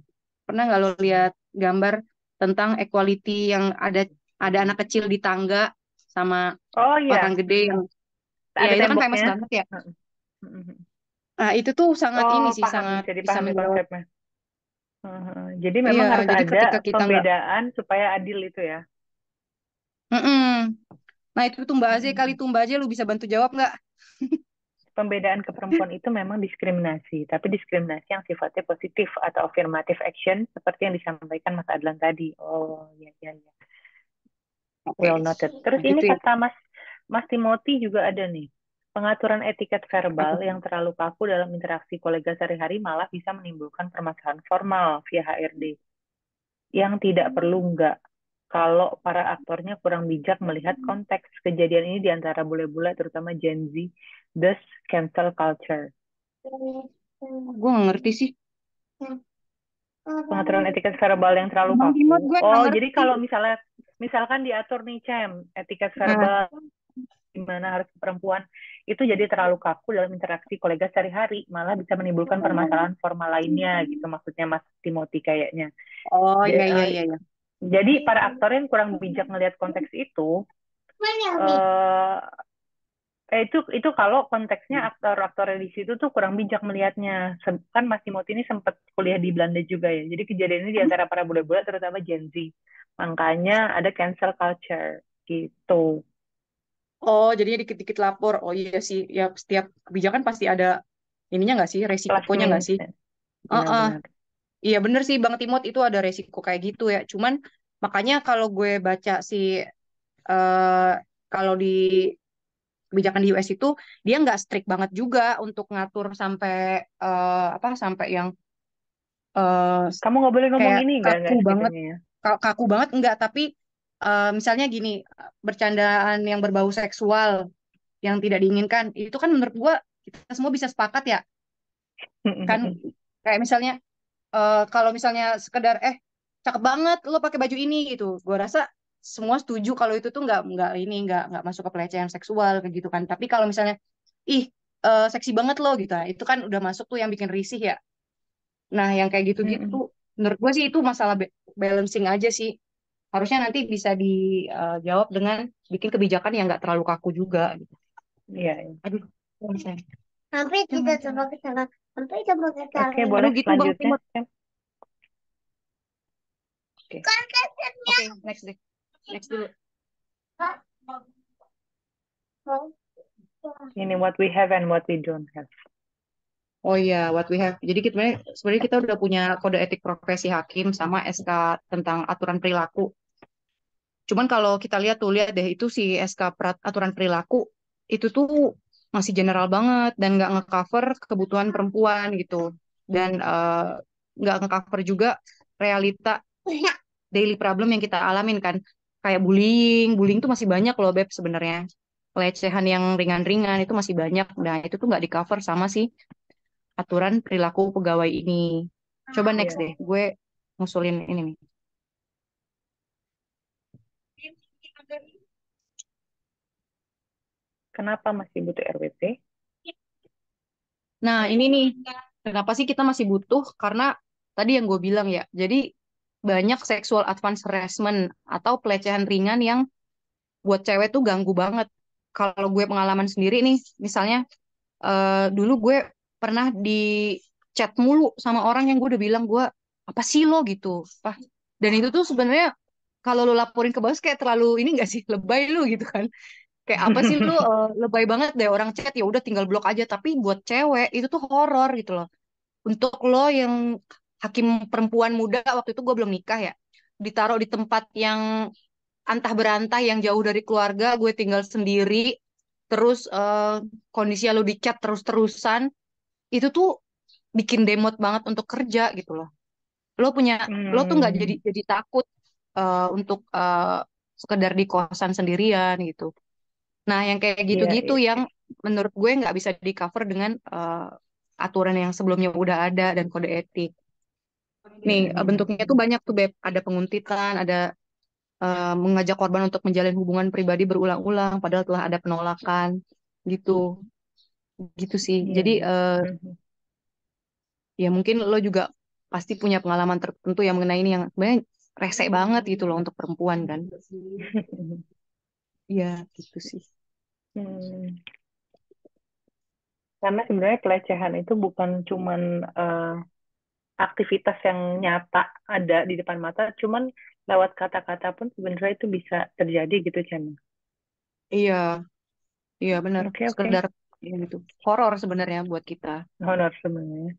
S2: Pernah nggak lo lihat gambar tentang equality yang ada anak kecil di tangga sama
S1: Oh
S2: orang
S1: iya,
S2: gede yang ya
S1: ada
S2: itu kan famous
S1: temboknya.
S2: banget ya.
S1: Hmm.
S2: Nah, itu tuh sangat
S1: Oh,
S2: ini sih,
S1: paham,
S2: sangat
S1: bisa
S2: bisa
S1: dipahami
S2: menjawab.
S1: konsepnya. Jadi
S2: Iya,
S1: memang harus
S2: jadi
S1: ada
S2: ketika kita nggak,
S1: pembedaan supaya adil itu ya.
S2: Mm-mm. Nah itu tuh Mbak Aze, kali
S1: Hmm.
S2: tuh Mbak Aze lu bisa bantu jawab nggak?
S1: Pembedaan ke perempuan itu memang diskriminasi, tapi diskriminasi yang sifatnya positif atau affirmative action seperti yang disampaikan Mas Adlan tadi. Oh, iya, iya, iya.
S2: Oke,
S1: Well noted. Terus
S2: nah
S1: ini
S2: gitu ya.
S1: kata Mas Timothy juga ada nih. Pengaturan etiket
S2: Apa?
S1: verbal yang terlalu kaku dalam interaksi kolega sehari-hari malah bisa menimbulkan permasalahan formal via HRD yang tidak perlu enggak kalau para aktornya kurang bijak melihat konteks kejadian ini di antara bule-bule terutama Gen Z, thus cancel culture.
S2: Gue nggak ngerti sih.
S1: Pengaturan etiket verbal yang terlalu
S2: Bang Timot,
S1: kaku.
S2: gue nggak
S1: Oh, jadi
S2: ngerti.
S1: kalau misalkan diatur nih, Cem, etiket
S2: Nah,
S1: verbal gimana harus ke perempuan itu jadi terlalu kaku dalam interaksi kolega sehari-hari, malah bisa menimbulkan permasalahan formal lainnya gitu maksudnya Mas Timothy kayaknya.
S2: oh
S1: De-
S2: iya iya
S1: eh,
S2: iya iya.
S1: jadi para aktor yang kurang bijak melihat konteks itu eh itu kalau konteksnya aktor-aktor di situ tuh kurang bijak melihatnya. Kan Mas Timothy ini sempat kuliah di Belanda juga ya. Jadi kejadian ini di antara para bule-bule terutama Gen Z. Makanya ada cancel culture gitu.
S2: Oh, jadinya dikit-dikit lapor. Oh iya sih, ya setiap kebijakan pasti ada ininya nggak sih,
S1: Plus
S2: resikonya nggak sih?
S1: minus.
S2: Heeh.
S1: Benar-benar.
S2: Iya bener sih Bang Timot itu ada resiko kayak gitu ya. Cuman makanya kalau gue baca sih eh kalau di kebijakan di US itu dia nggak strict banget juga untuk ngatur sampai apa sampai yang eh,
S1: Kamu nggak boleh ngomong
S2: kayak
S1: ini
S2: kaku
S1: nggak
S2: banget.
S1: segitunya ya?
S2: Kaku banget enggak, tapi misalnya gini, bercandaan yang berbau seksual yang tidak diinginkan itu kan menurut gua kita semua bisa sepakat ya kan, kayak misalnya kalau misalnya sekedar cakep banget lo pakai baju ini gitu, gua rasa semua setuju kalau itu tuh nggak masuk ke pelecehan seksual kayak gitu kan. Tapi kalau misalnya ih seksi banget lo gitu, nah, itu kan udah masuk tuh yang bikin risih ya. Nah yang kayak gitu-gitu tuh menurut gua sih itu masalah balancing aja sih. Harusnya nanti bisa dijawab dengan bikin kebijakan yang nggak terlalu kaku juga gitu.
S1: Iya, iya.
S2: Aduh, bisa.
S4: Sampai kita coba ke sana. Sampai coba ke
S1: Oke,
S4: sana.
S1: boleh
S2: Aduh gitu Bang
S1: selanjutnya,
S2: Timur.
S1: Cem. Oke.
S2: Oke, next deh. Next dulu.
S1: Ini what we have and what we don't have.
S2: Oh iya, what we have. Jadi kita sebenarnya kita udah punya kode etik profesi hakim sama SK tentang aturan perilaku. Cuman kalau kita lihat deh itu si SK aturan perilaku itu tuh masih general banget dan nggak ngecover kebutuhan perempuan gitu. Dan nggak ngecover juga realita daily problem yang kita alamin kan. Kayak bullying tuh masih banyak loh Beb sebenarnya. Pelecehan yang ringan-ringan itu masih banyak. Nah, itu tuh nggak di cover sama si aturan perilaku pegawai ini. Coba next
S1: Iya.
S2: deh, gue ngusulin ini nih.
S1: Kenapa masih butuh RWP?
S2: Nah, ini nih, kenapa sih kita masih butuh? Karena tadi yang gue bilang ya, jadi banyak sexual advance harassment atau pelecehan ringan yang buat cewek tuh ganggu banget. Kalau gue pengalaman sendiri nih, misalnya dulu gue pernah di chat mulu sama orang yang gue udah bilang gue apa sih lo gitu, Pak. Dan itu tuh sebenarnya kalau lo laporin ke bos kayak terlalu ini gak sih, lebay lu gitu kan. Kayak apa sih lu lebay banget deh orang chat, ya udah tinggal blok aja. Tapi buat cewek itu tuh horor gitu loh. Untuk lo yang hakim perempuan muda, waktu itu gue belum nikah ya, ditaruh di tempat yang antah berantah yang jauh dari keluarga, gue tinggal sendiri, terus kondisi lo di chat terus-terusan, itu tuh bikin demot banget untuk kerja gitu loh. Lo punya, lo tuh nggak
S1: Hmm,
S2: jadi takut untuk sekedar di kosan sendirian gitu. Nah, yang kayak
S1: iya,
S2: gitu-gitu
S1: iya.
S2: yang menurut gue nggak bisa di cover dengan aturan yang sebelumnya udah ada dan kode etik. Nih, bentuknya tuh banyak tuh, Beb. Ada penguntitan, ada mengajak korban untuk menjalin hubungan pribadi berulang-ulang, padahal telah ada penolakan, gitu. Gitu sih.
S1: Iya,
S2: Jadi,
S1: iya. Mhm.
S2: ya mungkin lo juga pasti punya pengalaman tertentu yang mengenai ini yang sebenarnya rese banget gitu loh untuk perempuan kan. Iya, gitu sih.
S1: Hmm. Karena sebenarnya pelecehan itu bukan cuman aktivitas yang nyata ada di depan mata, cuman lewat kata-kata pun sebenarnya itu bisa terjadi gitu, Cem.
S2: Iya, iya benar.
S1: Oke, oke.
S2: Sekedar ya gitu. Horor sebenarnya buat kita.
S1: Honor sebenarnya.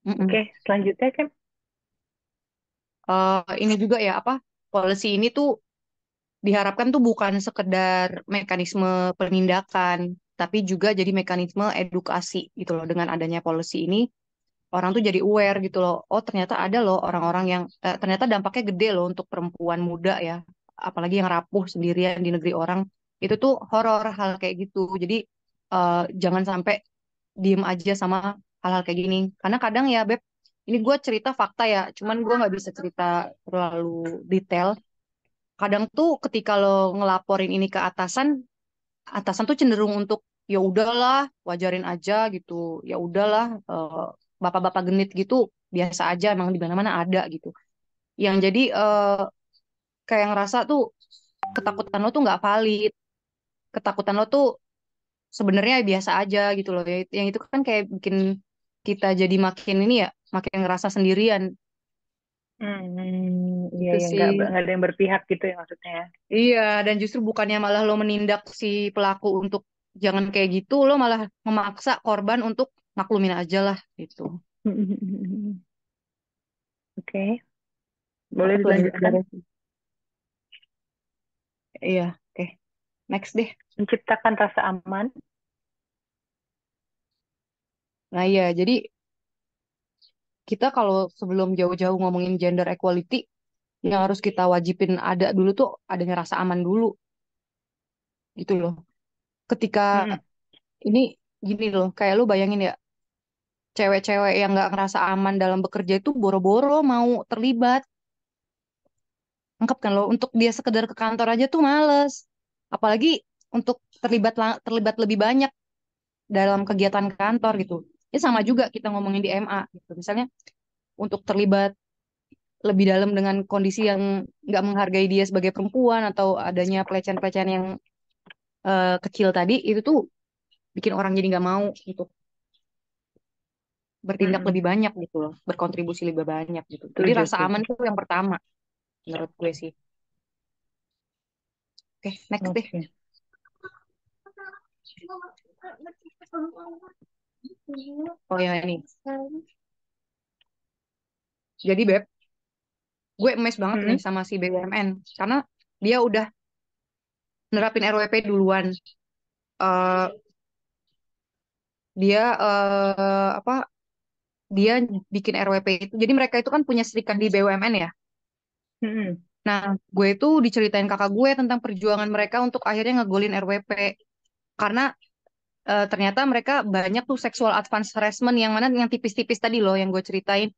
S1: Oke,
S2: Mm-mm.
S1: selanjutnya kan.
S2: Ini juga ya apa policy ini tuh diharapkan tuh bukan sekedar mekanisme penindakan, tapi juga jadi mekanisme edukasi gitu loh. Dengan adanya policy ini, orang tuh jadi aware gitu loh. Oh ternyata ada loh orang-orang yang ternyata dampaknya gede loh untuk perempuan muda ya, apalagi yang rapuh sendirian di negeri orang. Itu tuh horor hal kayak gitu. Jadi jangan sampai diem aja sama hal-hal kayak gini. Karena kadang ya Beb, ini gue cerita fakta ya, cuman gue nggak bisa cerita terlalu detail. Kadang tuh ketika lo ngelaporin ini ke atasan, atasan tuh cenderung untuk ya udahlah, wajarin aja gitu. Ya udahlah, bapak-bapak genit gitu biasa aja, emang di mana-mana ada gitu. Yang jadi kayak ngerasa tuh ketakutan lo tuh nggak valid. Ketakutan lo tuh sebenarnya biasa aja gitu loh. Yang itu kan kayak bikin kita jadi makin ini ya, makin ngerasa sendirian.
S1: Hmm, Iya,
S2: Itu
S1: ya
S2: sih.
S1: nggak ada yang berpihak gitu ya maksudnya ya.
S2: Iya, dan justru bukannya malah lo menindak si pelaku untuk jangan kayak gitu, lo malah memaksa korban untuk maklumin aja lah gitu.
S1: Oke, boleh
S2: Apa tuh yang
S1: dilanjutkan.
S2: diberesin? Iya, oke. Next deh.
S1: Menciptakan rasa aman.
S2: Nah iya, jadi kita kalau sebelum jauh-jauh ngomongin gender equality, yang harus kita wajibin ada dulu tuh adanya rasa aman dulu, gitu loh. Ketika
S1: Mm-mm.
S2: ini gini loh, kayak lu bayangin ya, cewek-cewek yang nggak ngerasa aman dalam bekerja itu boro-boro mau terlibat. Lengkap kan lo, untuk dia sekedar ke kantor aja tuh males. Apalagi untuk terlibat lebih banyak dalam kegiatan kantor gitu. Ya sama juga kita ngomongin di MA gitu. Misalnya untuk terlibat lebih dalam dengan kondisi yang nggak menghargai dia sebagai perempuan atau adanya pelecehan-pelecehan yang kecil tadi itu tuh bikin orang jadi nggak mau gitu bertindak
S1: Mm-mm.
S2: lebih banyak gitu loh, berkontribusi lebih banyak gitu. Jadi
S1: Setuju,
S2: rasa aman
S1: setuju.
S2: itu yang pertama menurut gue sih. Oke, next deh.
S1: Oke.
S2: Oh ya ini. Jadi Beb, gue emes banget nih
S1: Mm-mm.
S2: sama si BUMN karena dia udah nerapin RWP duluan. Eh dia apa? Dia bikin RWP itu. Jadi mereka itu kan punya serikat di BUMN ya.
S1: Mm-mm.
S2: Nah, gue itu diceritain kakak gue tentang perjuangan mereka untuk akhirnya ngegolin RWP. Karena ternyata mereka banyak tuh sexual advanced harassment yang mana yang tipis-tipis tadi loh yang gue ceritain.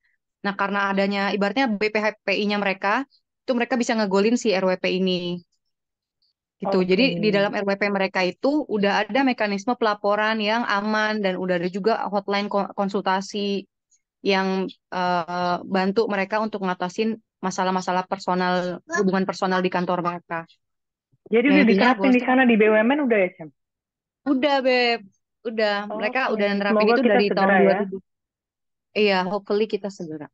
S2: Nah, karena adanya ibaratnya BPHPI-nya mereka, itu mereka bisa ngegolin si RWP ini. Gitu. Jadi
S1: Oke.
S2: di dalam RWP mereka itu udah ada mekanisme pelaporan yang aman dan udah ada juga hotline konsultasi yang bantu mereka untuk ngatasin masalah-masalah personal, hubungan personal di kantor mereka.
S1: Jadi
S2: Yang
S1: udah
S2: intinya
S1: diterapin di
S2: bosnya
S1: sana di BUMN udah ya, Cem?
S2: udah Beb, udah mereka
S1: Oke.
S2: udah nerapin
S1: Semoga
S2: itu
S1: kita
S2: dari tahun
S1: segera ya.
S2: 2000. Iya, hopefully kita segera.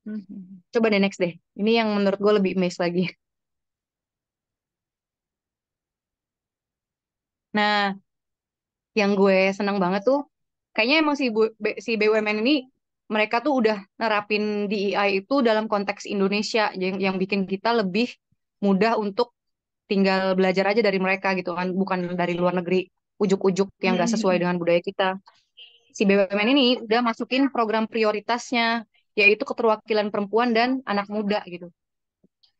S1: Mhm.
S2: Coba deh next deh. Ini yang menurut gue lebih amazed lagi. Nah, yang gue senang banget tuh, kayaknya emang si BUMN ini mereka tuh udah nerapin DEI itu dalam konteks Indonesia yang bikin kita lebih mudah untuk tinggal belajar aja dari mereka gitu kan, bukan dari luar negeri ujuk-ujuk yang gak sesuai
S1: Mhm.
S2: dengan budaya kita. Si BUMN ini udah masukin program prioritasnya, yaitu keterwakilan perempuan dan anak muda gitu.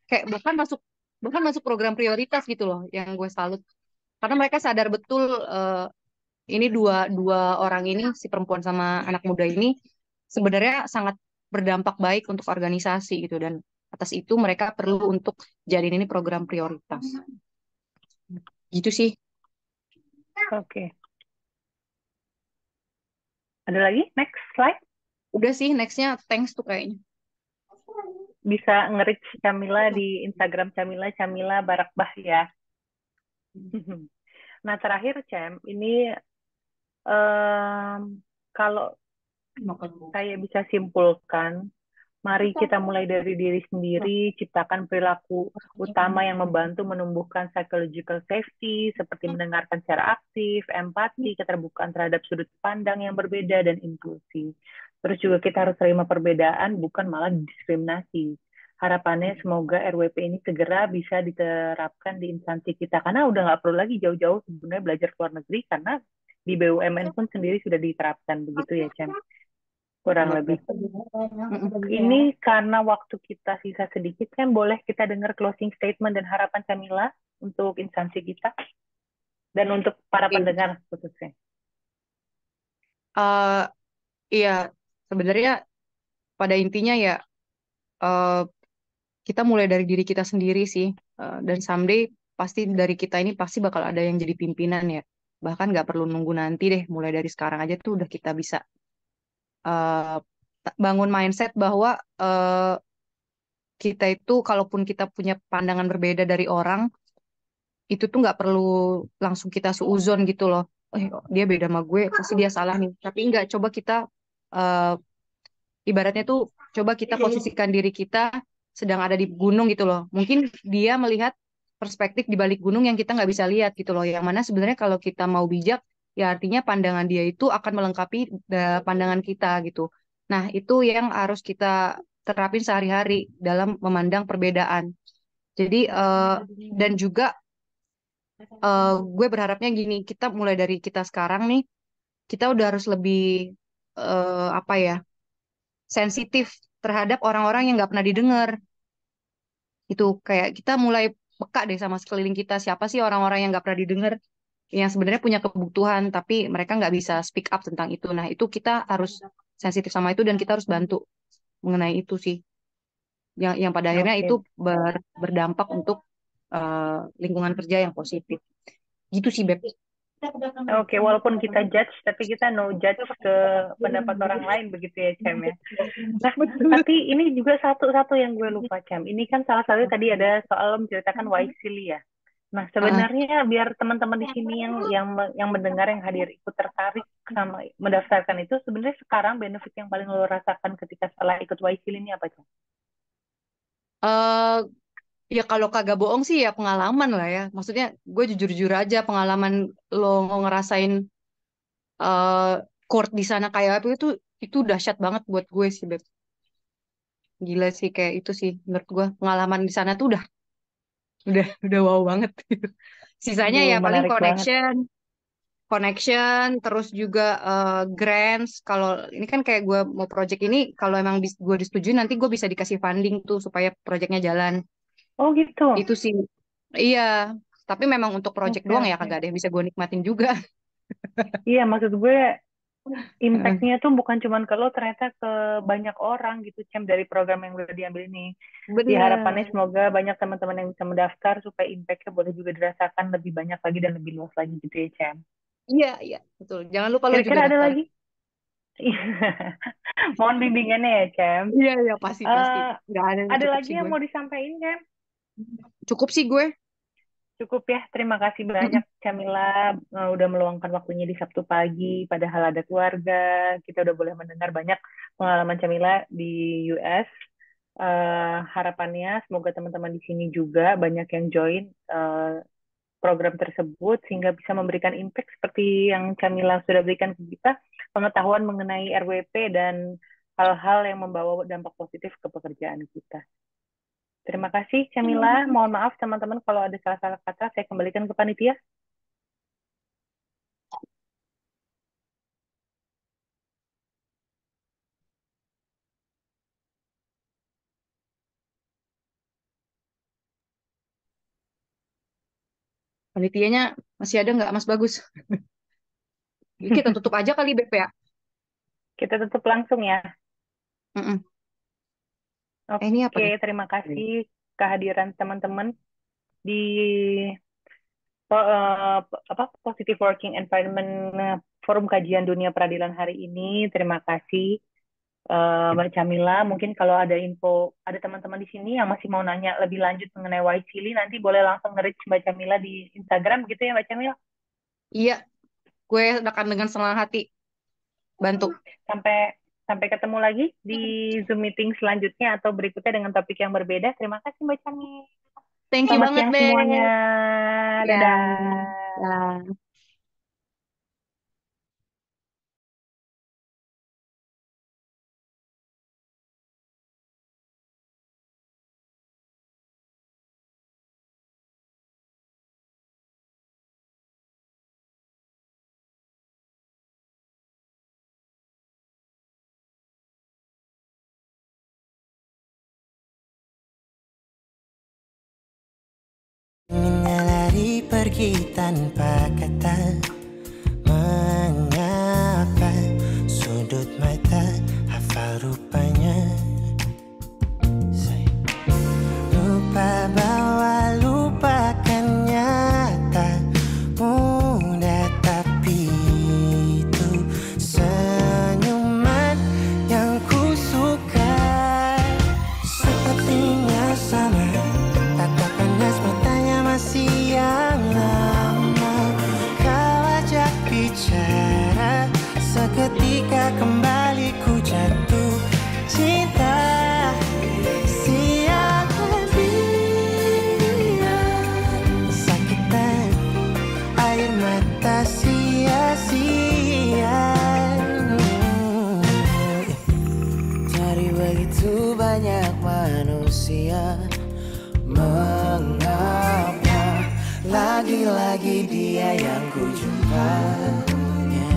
S2: Kayak bahkan masuk program prioritas gitu loh, yang gue salut. Karena mereka sadar betul ini dua dua orang ini, si perempuan sama anak muda ini sebenarnya sangat berdampak baik untuk organisasi gitu dan atas itu mereka perlu untuk jadiin ini program prioritas. Gitu sih.
S1: Oke. Ada lagi? Next slide.
S2: Udah sih, nextnya thanks tuh kayaknya.
S1: Bisa nge-reach Camilla di Instagram Camilla, Camilla Barakbah ya. Nah, terakhir, Cem, ini kalau saya bisa simpulkan, mari kita mulai dari diri sendiri, ciptakan perilaku utama yang membantu menumbuhkan psychological safety, seperti mendengarkan secara aktif, empati, keterbukaan terhadap sudut pandang yang berbeda, dan inklusi. Terus juga kita harus terima perbedaan, bukan malah diskriminasi. Harapannya semoga RWP ini segera bisa diterapkan di instansi kita, karena udah nggak perlu lagi jauh-jauh sebenarnya belajar ke luar negeri, karena di BUMN pun sendiri sudah diterapkan, begitu ya, Cem? Kurang lebih. Ini karena waktu kita sisa sedikit, kan boleh kita dengar closing statement dan harapan Camilla untuk instansi kita dan untuk para pendengar khususnya.
S2: Eh iya, sebenarnya pada intinya ya eh, kita mulai dari diri kita sendiri sih. Dan someday pasti dari kita ini pasti bakal ada yang jadi pimpinan ya. Bahkan nggak perlu nunggu nanti deh, mulai dari sekarang aja tuh udah kita bisa eh, bangun mindset bahwa kita itu kalaupun kita punya pandangan berbeda dari orang, itu tuh nggak perlu langsung kita suuzon gitu loh. Dia beda sama gue, pasti dia salah nih. Tapi nggak, coba kita eh, ibaratnya tuh coba kita posisikan diri kita sedang ada di gunung gitu loh. Mungkin dia melihat perspektif di balik gunung yang kita nggak bisa lihat gitu loh. Yang mana sebenarnya kalau kita mau bijak, ya artinya pandangan dia itu akan melengkapi pandangan kita gitu. Nah, itu yang harus kita terapin sehari-hari dalam memandang perbedaan. Jadi, dan juga gue berharapnya gini, kita mulai dari kita sekarang nih, kita udah harus lebih, apa ya, sensitif terhadap orang-orang yang nggak pernah didengar. Itu kayak kita mulai peka deh sama sekeliling kita, siapa sih orang-orang yang nggak pernah didengar, yang sebenarnya punya kebutuhan tapi mereka nggak bisa speak up tentang itu. Nah, itu kita harus sensitif sama itu dan kita harus bantu mengenai itu sih. Yang pada akhirnya itu
S1: Oke.
S2: berdampak untuk lingkungan kerja yang positif. Gitu sih, Beb.
S1: Oke, walaupun kita judge, tapi kita no judge ke pendapat orang lain begitu ya, Cem ya. Nah, tapi ini juga satu yang gue lupa, Cem. Ini kan salah satu tadi ada soal menceritakan Wisely ya. Nah, sebenarnya biar teman-teman di sini yang mendengar, yang hadir ikut tertarik sama mendaftarkan itu, sebenarnya sekarang benefit yang paling lo rasakan ketika setelah ikut Wisely ini apa, Cem?
S2: Eh, Ya kalau kagak bohong sih ya pengalaman lah ya. Maksudnya gue jujur-jujur aja, pengalaman lo ngerasain eh court di sana kayak apa itu dahsyat banget buat gue sih, Beb. Gila sih kayak itu sih menurut gue pengalaman di sana tuh udah wow banget. Sisanya
S1: Aduh,
S2: ya paling
S1: menarik banget.
S2: connection terus juga grants. Kalau ini kan kayak gue mau project ini, kalau emang gue disetujui nanti gue bisa dikasih funding tuh supaya projectnya jalan.
S1: Oh gitu.
S2: Itu sih. Iya, tapi memang untuk project
S1: Oke,
S2: doang ya
S1: oke.
S2: kagak ada yang bisa gue nikmatin juga.
S1: Iya, maksud gue impact-nya tuh bukan cuma ke lo, ternyata ke banyak orang gitu, Cem, dari program yang udah diambil ini. Harapannya
S2: Bener.
S1: semoga banyak teman-teman yang bisa mendaftar supaya impact-nya boleh juga dirasakan lebih banyak lagi dan lebih luas lagi gitu ya, Cem.
S2: Iya, iya, betul. Jangan lupa lo juga
S1: Kira-kira ada
S2: daftar.
S1: lagi? Mohon bimbingannya ya, Cem.
S2: Iya, iya, pasti.
S1: Eh,
S2: Nggak ada yang
S1: ada
S2: cukup
S1: lagi
S2: sih
S1: yang
S2: gue.
S1: mau disampaikan, Cem?
S2: Cukup sih gue.
S1: Cukup ya, terima kasih
S2: Mm-mm.
S1: banyak Camilla udah meluangkan waktunya di Sabtu pagi, padahal ada keluarga, kita udah boleh mendengar banyak pengalaman Camilla di US. Harapannya semoga teman-teman di sini juga banyak yang join program tersebut sehingga bisa memberikan impact seperti yang Camilla sudah berikan ke kita, pengetahuan mengenai RWP dan hal-hal yang membawa dampak positif ke pekerjaan kita. Terima kasih, Camilla. Mohon maaf, teman-teman, kalau ada salah-salah kata, saya kembalikan ke panitia.
S2: Panitianya masih ada nggak, Mas Bagus? Kita tutup aja kali, Beb ya.
S1: Kita tutup langsung ya.
S2: Mm-mm. Ini apa
S1: Oke,
S2: nih?
S1: terima kasih kehadiran teman-teman di Positive Working Environment Forum Kajian Dunia Peradilan hari ini. Terima kasih Mbak Camilla. Mungkin kalau ada info, ada teman-teman di sini yang masih mau nanya lebih lanjut mengenai Wisely, nanti boleh langsung nge-reach Mbak Camilla di Instagram gitu ya Mbak Camilla.
S2: Iya, gue akan dengan senang hati bantu.
S1: Sampai sampai ketemu lagi di Zoom meeting selanjutnya atau berikutnya dengan topik yang berbeda. Terima kasih Mbak Camilla.
S2: Thank you
S1: Selamat
S2: banget,
S1: siang semuanya.
S2: Beb. Ya,
S1: Dadah.
S2: ya.
S5: Lari pergi tanpa kata, mengapa sudut mata hafal rupanya. Lupa bahwa lupakan nyata mudah, tapi itu senyuman yang ku suka. Sepertinya sama, tatapan jas matanya masih yang lama. Kau ajak bicara, seketika kembali ku jatuh cinta. Siapa Mengapa lagi-lagi dia yang ku jumpanya.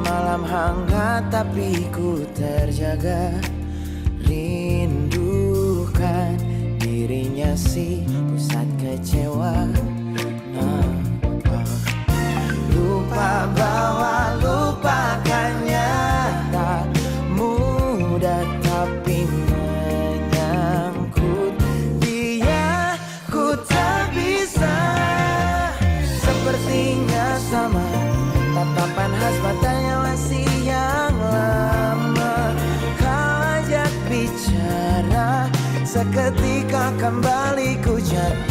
S5: Malam hangat tapi ku terjaga, rindukan dirinya si pusat kecewa. Lupa bahwa lupakannya tak mudah, tapi menyangkut dia ku tak bisa. Sepertinya sama, tatapan khas matanya masih yang lama. Kau ajak bicara, seketika kembali ku jatuh.